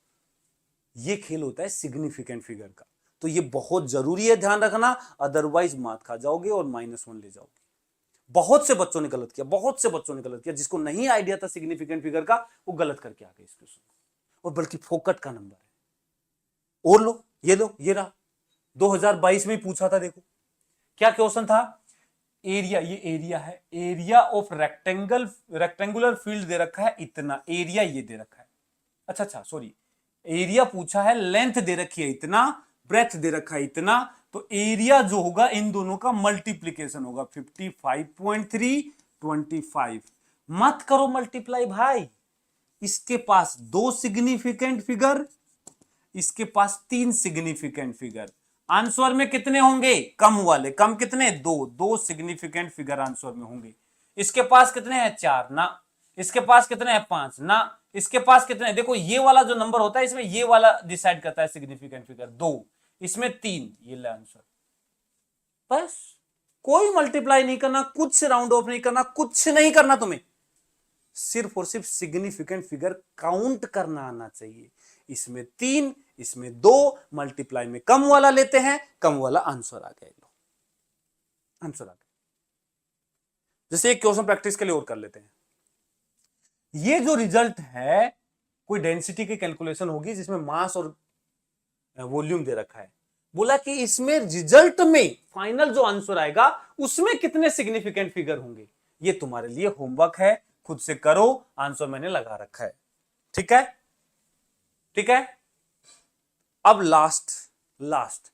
ये खेल होता है सिग्निफिकेंट फिगर का, तो ये बहुत जरूरी है, ध्यान रखना, अदरवाइज मात खा जाओगे और -1 ले जाओगे। बहुत से बच्चों ने गलत किया, बहुत से बच्चों ने गलत किया, जिसको नहीं आइडिया था सिग्निफिकेंट फिगर का, वो गलत करके आ गए इस क्वेश्चन को, और बल्कि फोकट का नंबर है। और लो, ये रहा 2022 में पूछा था। देखो क्या क्वेश्चन था, एरिया, ये एरिया है, एरिया ऑफ रेक्टेंगुलर फील्ड दे रखा है इतना, एरिया ये दे रखा है। अच्छा सॉरी, एरिया पूछा है, लेंथ दे रखी है इतना, ब्रेथ दे रखा है इतना, तो एरिया जो होगा इन दोनों का मल्टीप्लीकेशन होगा, 55.3 25। मत करो मल्टीप्लाई भाई, इसके पास 2 सिग्निफिकेंट फिगर, इसके पास 3 सिग्निफिकेंट फिगर। आंसर में कितने होंगे, कम वाले। कम कितने, 2 सिग्निफिकेंट फिगर आंसर में होंगे। इसके पास कितने हैं, 4 ना। इसके पास कितने हैं, 5 ना। इसके पास कितने हैं, देखो ये वाला जो नंबर होता है इसमें ये वाला डिसाइड करता है सिग्निफिकेंट फिगर, 2, इसमें 3, ये ले आंसर। बस कोई मल्टीप्लाई नहीं करना, कुछ राउंड ऑफ नहीं करना, कुछ नहीं करना तुम्हें, सिर्फ और सिर्फ सिग्निफिकेंट फिगर काउंट करना आना चाहिए। इसमें 3, इसमें 2, मल्टीप्लाई में कम वाला लेते हैं, कम वाला आंसर आ गया, आंसर आ गया। जैसे एक क्वेश्चन प्रैक्टिस के लिए और कर लेते हैं। ये जो रिजल्ट है, कोई डेंसिटी की कैलकुलेशन होगी जिसमें मास और वॉल्यूम दे रखा है। बोला कि इसमें रिजल्ट में फाइनल जो आंसर आएगा उसमें कितने सिग्निफिकेंट फिगर होंगे। ये तुम्हारे लिए होमवर्क है, खुद से करो, आंसर मैंने लगा रखा है। ठीक है, ठीक है। अब लास्ट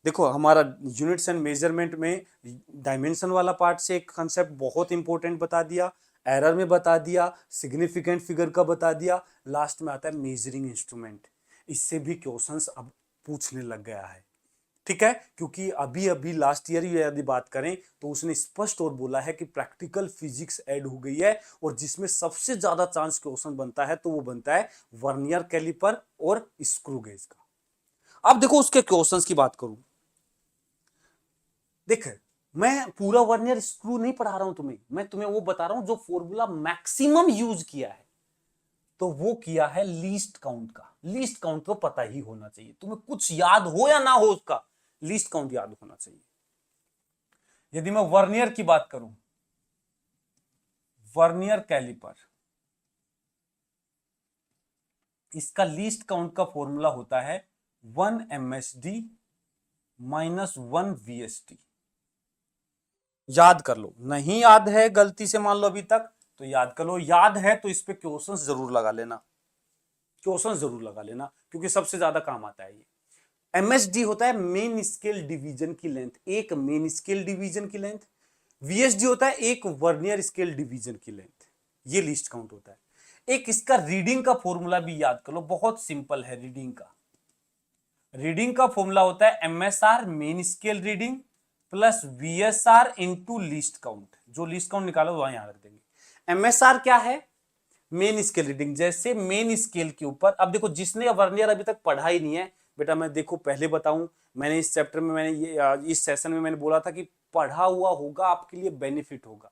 देखो, हमारा यूनिट्स एंड मेजरमेंट में डायमेंशन वाला पार्ट से एक कंसेप्ट बहुत इंपॉर्टेंट बता दिया, एरर में बता दिया, सिग्निफिकेंट फिगर का बता दिया। लास्ट में आता है मेजरिंग इंस्ट्रूमेंट। इससे भी क्वेश्चंस अब पूछने लग गया है, ठीक है, क्योंकि अभी अभी लास्ट ईयर यदि बात करें तो उसने स्पष्ट और बोला है कि प्रैक्टिकल फिजिक्स ऐड हो गई है, और जिसमें सबसे ज्यादा चांस क्वेश्चन बनता है तो वो बनता है वर्नियर कैलिपर और स्क्रू गेज का। अब देखो उसके क्वेश्चंस की बात करूं, देख मैं पूरा वर्नियर स्क्रू नहीं पढ़ा रहा हूं तुम्हें, मैं तुम्हें वो बता रहा हूं जो फॉर्मूला मैक्सिमम यूज किया है, तो वो किया है लीस्ट काउंट का। लीस्ट काउंट तो पता ही होना चाहिए तुम्हें, कुछ याद हो या ना हो, उसका लीस्ट काउंट याद होना चाहिए। यदि मैं वर्नियर की बात करूं, वर्नियर कैलिपर, इसका लीस्ट काउंट का फॉर्मूला होता है 1 MSD माइनस 1 VSD। याद कर लो, नहीं याद है गलती से मान लो अभी तक तो याद कर लो, याद है तो इस पे क्वेश्चंस जरूर लगा लेना, क्वेश्चंस जरूर लगा लेना, क्योंकि सबसे ज्यादा काम आता है ये। MSD होता है मेन स्केल डिवीजन की लेंथ, एक मेन स्केल डिवीजन की लेंथ। VSD होता है एक वर्नियर स्केल डिवीजन की लेंथ। ये लीस्ट काउंट होता है। एक इसका रीडिंग का फॉर्मूला भी याद कर लो, बहुत सिंपल है रीडिंग का। रीडिंग का फॉर्मूला होता है MSR main scale reading plus VSR into least count. जो लीस्ट काउंट निकालो वहां यहां रख देंगे। MSR क्या है, मेन स्केल रीडिंग। जैसे मेन स्केल के ऊपर, अब देखो जिसने वर्नियर अभी तक पढ़ा ही नहीं है बेटा, मैं देखो पहले बताऊं, मैंने इस चैप्टर में, मैंने ये इस सेशन में मैंने बोला था कि पढ़ा हुआ होगा आपके लिए बेनिफिट होगा,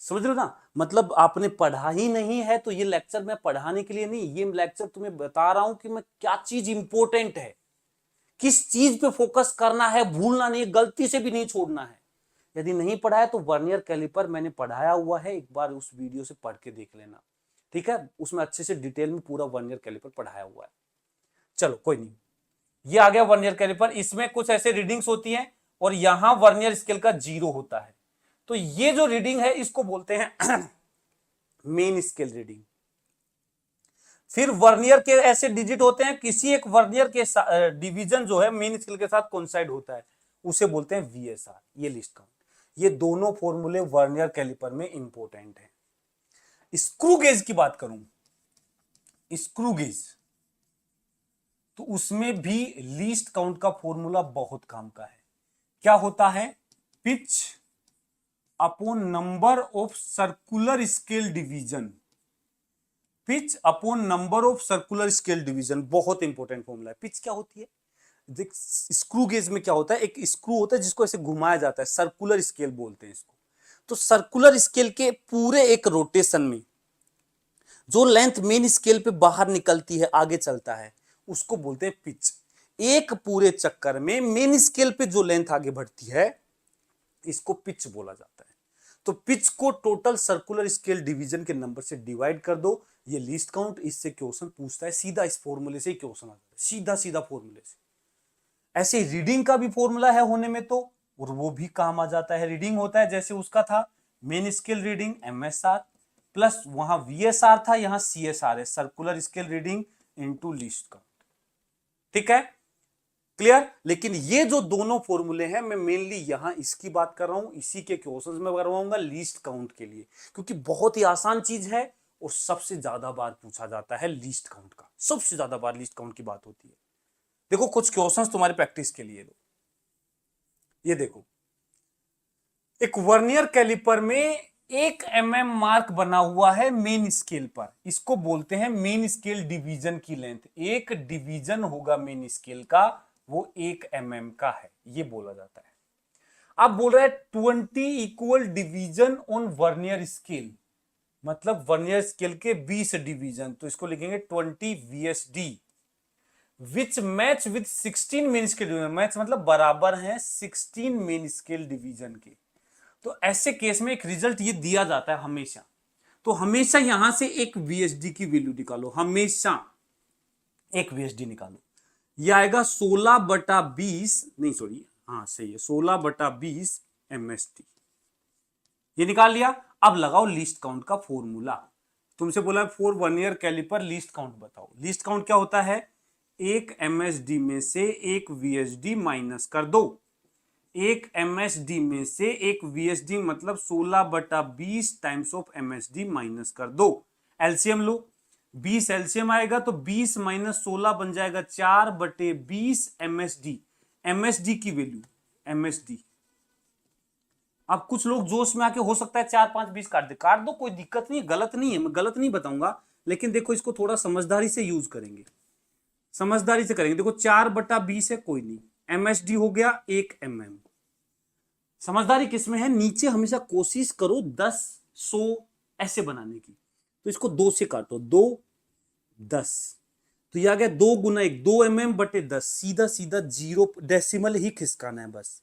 समझ लो ना, मतलब आपने पढ़ा ही नहीं है तो ये लेक्चर मैं पढ़ाने के लिए नहीं, ये लेक्चर तुम्हें बता रहा हूं कि मैं क्या चीज इंपॉर्टेंट है, किस चीज पे फोकस करना है, भूलना नहीं, गलती से भी नहीं छोड़ना है। यदि नहीं पढ़ा है तो वर्नियर कैलिपर मैंने पढ़ाया हुआ है, एक बार उस वीडियो से पढ़ के देख लेना, ठीक है, उसमें अच्छे से डिटेल में पूरा वर्नियर कैलिपर पढ़ाया हुआ है। चलो कोई नहीं, ये आ गया वर्नियर कैलिपर। इसमें कुछ ऐसे रीडिंग्स होती हैं और यहां वर्नियर स्केल का 0 होता है, तो ये जो रीडिंग है इसको बोलते हैं मेन स्केल रीडिंग। फिर वर्नियर के ऐसे डिजिट होते हैं, किसी एक वर्नियर के डिवीजन जो है मेन स्केल के साथ कोइंसाइड होता है, उसे बोलते हैं VSR। ये लिस्ट काउंट, ये दोनों फॉर्मूले वर्नियर कैलिपर में इंपॉर्टेंट है। स्क्रू गेज की बात करूं, स्क्रू गेज, तो उसमें भी लीस्ट काउंट का फॉर्मूला बहुत काम का है। क्या होता है? Pitch upon number of circular scale division. Pitch upon number of circular scale division बहुत इंपॉर्टेंट फॉर्मूला है। पिच क्या होती है? देख, स्क्रू गेज में क्या होता है, एक स्क्रू होता है जिसको ऐसे घुमाया जाता है, सर्कुलर स्केल बोलते हैं इसको। तो सर्कुलर स्केल के पूरे एक रोटेशन में जो लेंथ मेन स्केल पे बाहर निकलती है, आगे चलता है, उसको बोलते हैं पिच। एक पूरे चक्कर में मेन स्केल पे जो लेंथ आगे बढ़ती है, इसको पिच बोला जाता है। तो पिच को टोटल सर्कुलर स्केल डिवीजन के नंबर से डिवाइड कर दो, ये लीस्ट काउंट। इससे क्वेश्चन पूछता है, सीधा इस फॉर्मूले से ही क्वेश्चन आता है, सीधा सीधा फॉर्मूले से। ऐसे रीडिंग का भी फॉर्मूला है होने में तो, और वो भी काम आ जाता है। रीडिंग होता है जैसे उसका था main scale reading MSR plus वहां VSR था, यहां CSR है, circular scale reading into least count. ठीक है, क्लियर? लेकिन ये जो दोनों फॉर्मूले हैं, मैं मेनली यहां इसकी बात कर रहा हूं, इसी के क्वेश्चंस में करवाऊंगा लीस्ट काउंट के लिए, क्योंकि बहुत ही आसान चीज है और सबसे ज्यादा बार पूछा जाता है लीस्ट काउंट का। सबसे ज्यादा बार लीस्ट काउंट की बात होती है। देखो कुछ क्वेश्चंस तुम्हारी प्रैक्टिस के लिए लो। ये देखो, एक वर्नियर कैलिपर में 1 mm मार्क बना हुआ है मेन स्केल पर, इसको बोलते हैं मेन स्केल डिवीजन की लेंथ। एक डिवीजन होगा मेन स्केल का, वो 1 mm का है, ये बोला जाता है। अब बोल रहा है 20 equal division on vernier scale, मतलब वर्नियर स्केल के 20 डिवीजन, तो इसको लिखेंगे 20 VSD, which match with 16 main scale division. Match मतलब बराबर है 16 मेन स्केल डिवीजन के। तो ऐसे केस में एक रिजल्ट ये दिया जाता है हमेशा, तो हमेशा यहां से एक VSD की वैल्यू निकालो, हमेशा एक VSD निकालो। ये आएगा 16/20, नहीं सॉरी, हाँ सही है, 16/20 MSD। ये निकाल लिया। अब लगाओ लीस्ट काउंट का फॉर्मूला। तुमसे बोला for vernier calliper least count बताओ। लीस्ट काउंट क्या होता है? 1 MSD में से 1 VSD माइनस कर दो। 1 MSD में से 1 VSD मतलब 16/20 टाइम्स ऑफ MSD माइनस कर दो। एलसीएम लो, 20 एलसीएम आएगा तो 20 माइनस 16 बन जाएगा 4/20 MSD। MSD की वैल्यू, MSD। अब कुछ लोग जोश में आके हो सकता है 4 5 20 काट दो, कोई दिक्कत नहीं, गलत नहीं है, मैं गलत नहीं बताऊंगा, लेकिन देखो इसको थोड़ा समझदारी से यूज करेंगे, समझदारी से करेंगे। देखो 4/20 है, कोई नहीं, MSD हो गया 1 mm। समझदारी किसमें है? नीचे हमेशा कोशिश करो 10 100 ऐसे बनाने की, तो इसको 2 से काटो, 2 10, तो यह आ गया 2 गुना 1, 2 mm/10, सीधा सीधा 0 डेसिमल ही खिसकाना है बस।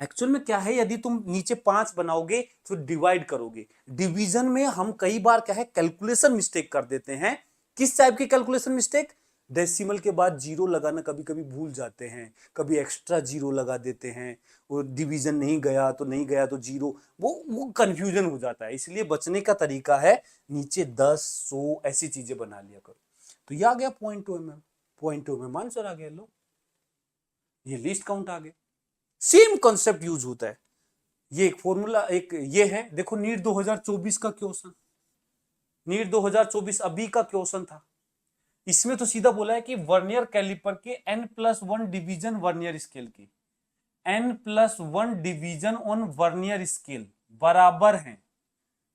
एक्चुअल में क्या है, यदि तुम नीचे 5 बनाओगे तो डिवाइड करोगे। डिवीजन में हम कई बार क्या है, कैलकुलेशन मिस्टेक कर देते हैं। किस टाइप की कैलकुलेशन मिस्टेक? डेसिमल के बाद 0 लगाना कभी कभी भूल जाते हैं, कभी एक्स्ट्रा 0 लगा देते हैं, वो डिवीजन नहीं गया तो नहीं गया तो 0, वो कंफ्यूजन हो जाता है। इसलिए बचने का तरीका है नीचे 10 100 ऐसी चीजें बना लिया करो। तो ये आ गया 0.2 mm, 0.2 mm आंसर आ गया। लो, ये लीस्ट काउंट आ गया। सेम कॉन्सेप्ट यूज होता है। ये एक फॉर्मूला, एक ये है। देखो नीट 2024 का क्वेश्चन, नीट 2024 अभी का क्वेश्चन था। इसमें तो सीधा बोला है कि वर्नियर कैलिपर के N+1 डिवीजन वर्नियर स्केल के, N+1 division on vernier scale बराबर हैं,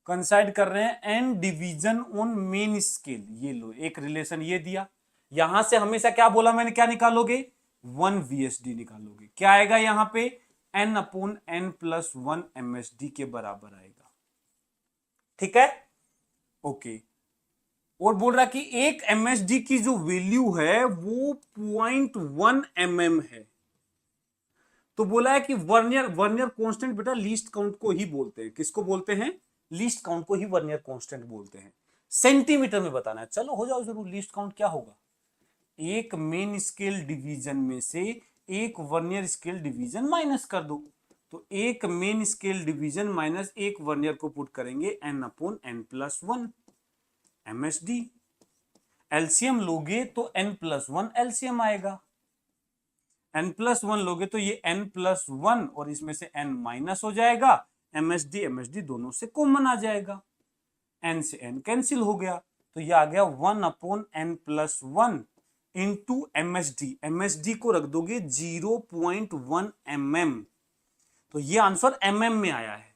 कंसाइड कर रहे हैं N division on main scale. ये लो, एक रिलेशन ये दिया। यहां से हमेशा क्या बोला मैंने, क्या निकालोगे? 1 VSD निकालोगे। क्या आएगा यहां पे? N/N+1 MSD के बराबर आएगा। ठीक है, ओके। और बोल रहा कि 1 MSD की जो वैल्यू है वो 0.1 mm है। तो बोला है कि वर्नियर कांस्टेंट बेटा लीस्ट काउंट को ही बोलते हैं। किसको बोलते हैं? लीस्ट काउंट को ही वर्नियर कांस्टेंट बोलते हैं। सेंटीमीटर में बताना है। चलो हो जाओ जरूर। लीस्ट काउंट क्या होगा? एक मेन स्केल डिवीजन में से एक वर्नियर स्केल डिवीजन माइनस कर दो, तो एक मेन स्केल डिवीजन माइनस एक वर्नियर को पुट करेंगे N/N+1 MSD। एलसीएम लोगे तो N+1 एलसीएम आएगा, N+1 लोगे तो ये N+1 और इसमें से N माइनस हो जाएगा, MSD दोनों से कॉमन आ जाएगा, N से N कैंसिल हो गया, तो ये आ गया 1/n+1 इंटू MSD। MSD को रख दोगे 0.1 mm, तो ये आंसर mm में आया है।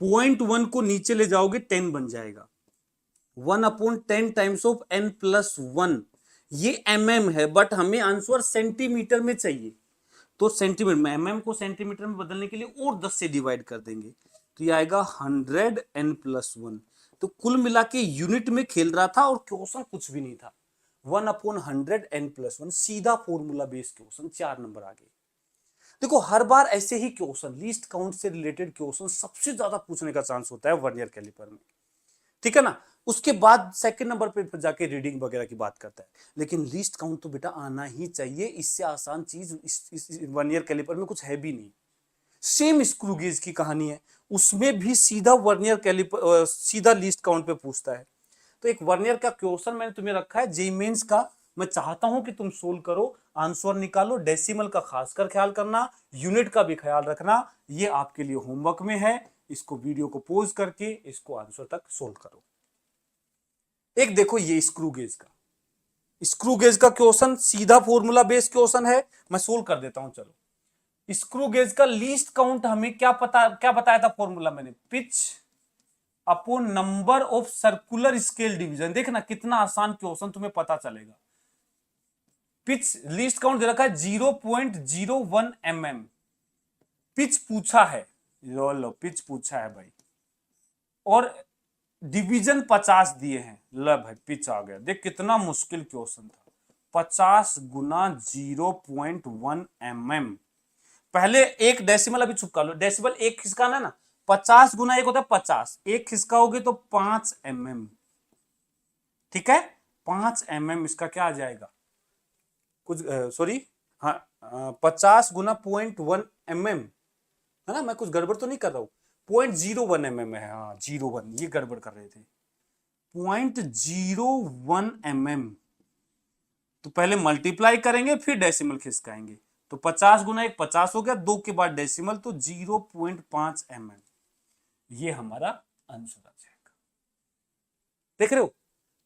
0.1 को नीचे ले जाओगे 10 बन जाएगा। 1/10 टाइम्स ऑफ n+1 ये mm है, बट हमें आंसर सेंटीमीटर में चाहिए, तो सेंटीमीटर में mm को सेंटीमीटर में बदलने के लिए और 10 से डिवाइड कर देंगे, तो ये आएगा 100n+1। तो कुल मिला के यूनिट में खेल रहा था और क्वेश्चन कुछ भी नहीं था। 1/100n+1 सीधा फॉर्मूला बेस्ड क्वेश्चन, 4 नंबर आ गए। देखो हर बार ऐसे ही क्वेश्चन, लीस्ट काउंट से रिलेटेड क्वेश्चन सबसे ज्यादा पूछने का चांस होता है वर्नियर कैलिपर में, ठीक है ना। उसके बाद सेकंड नंबर पे जाके रीडिंग वगैरह की बात करता है, लेकिन लीस्ट काउंट तो बेटा आना ही चाहिए। इससे आसान चीज इस वर्नियर कैलिपर में कुछ है भी नहीं। सेम स्क्रू गेज की कहानी है, उसमें भी सीधा वर्नियर कैलिपर सीधा लीस्ट काउंट पे पूछता है। तो एक वर्नियर का क्वेश्चन मैंने तुम्हें रखा है जेईई मेंस का, मैं चाहता हूं कि तुम सोल्व करो, आंसर निकालो। डेसिमल का खासकर ख्याल करना, यूनिट का भी ख्याल रखना, ये आपके लिए होमवर्क में है। इसको वीडियो को पॉज करके इसको आंसर तक सोल्व करो। एक देखो ये स्क्रू गेज का क्वेश्चन सीधा फॉर्मूला बेस्ड क्वेश्चन है, मैं सोल्व कर देता हूं। चलो स्क्रू गेज का लीस्ट काउंट हमें क्या बताया था फॉर्मूला मैंने, pitch upon number of circular scale division. देखना कितना आसान क्वेश्चन तुम्हें पता चलेगा। पिच लीस्ट काउंट दे रखा है 0.01 mm, पिच पूछा है, लो पिच पूछा है भाई, और डिवीजन 50 दिए हैं। लो भाई पिच आ गया। देख कितना मुश्किल क्वेश्चन था, 50 गुना 0.1 mm। पहले एक डेसिमल अभी चुपका लो, डेसिमल एक खिसकाना ना, 50 गुना एक होता है 50, एक खिसकाओगे तो 5 mm, ठीक है। 5 mm इसका क्या आ जाएगा, कुछ सॉरी, हाँ 50 गुना 0.1 mm है ना, मैं कुछ गड़बड़ तो नहीं कर रहा हूं। 0.01 mm है, हाँ 01, ये गड़बड़ कर रहे थे। 0.01 mm, तो पहले मल्टीप्लाई करेंगे फिर डेसिमल खिसकाएंगे, तो 50 गुना 1 50 हो गया, 2 के बाद डेसिमल, तो 0.5 mm, ये हमारा आंसर आ जाएगा। देख रहे हो,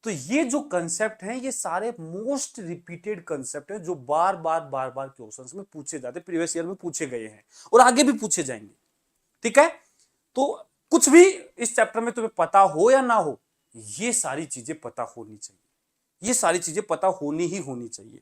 तो ये जो कंसेप्ट हैं ये सारे मोस्ट रिपीटेड कंसेप्ट हैं जो बार बार क्वेश्चंस में पूछे जाते, प्रीवियस ईयर में पूछे गए हैं और आगे भी पूछे जाएंगे, ठीक है। तो कुछ भी इस चैप्टर में तुम्हें पता हो या ना हो, ये सारी चीजें पता होनी चाहिए, ये सारी चीजें पता होनी ही होनी चाहिए।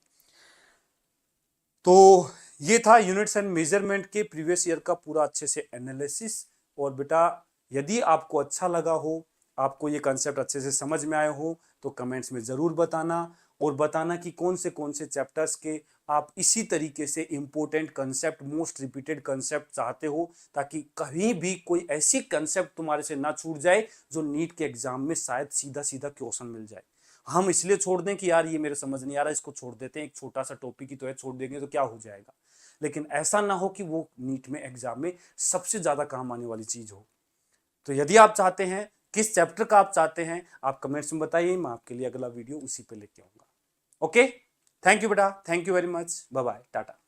तो ये था यूनिट्स एंड मेजरमेंट के प्रीवियस ईयर का पूरा अच्छे से एनालिसिस। और बेटा यदि आपको अच्छा लगा हो, आपको ये कंसेप्ट अच्छे से समझ में आए हो, तो कमेंट्स में जरूर बताना, और बताना कि कौन से चैप्टर्स के आप इसी तरीके से important concept, most repeated concept चाहते हो, ताकि कहीं भी कोई ऐसी कंसेप्ट तुम्हारे से ना छूट जाए जो नीट के एग्जाम में शायद सीधा क्वेश्चन मिल जाए। हम इसलिए छोड़ दें कि यार ये मेरे समझ नहीं आ रहा, इसको छोड़ देते हैं, एक छोटा सा टॉपिक ही तो है, छोड़ देंगे तो क्या हो जाएगा। लेकिन ऐसा ना हो कि वो नीट में एग्जाम में सबसे ज्यादा काम आने वाली चीज हो। तो यदि आप चाहते हैं, किस चैप्टर का आप चाहते हैं, आप कमेंट्स में बताइए, मैं आपके लिए अगला वीडियो उसी पे लेके आऊंगा। ओके, थैंक यू बेटा, thank you very much, bye bye, Tata.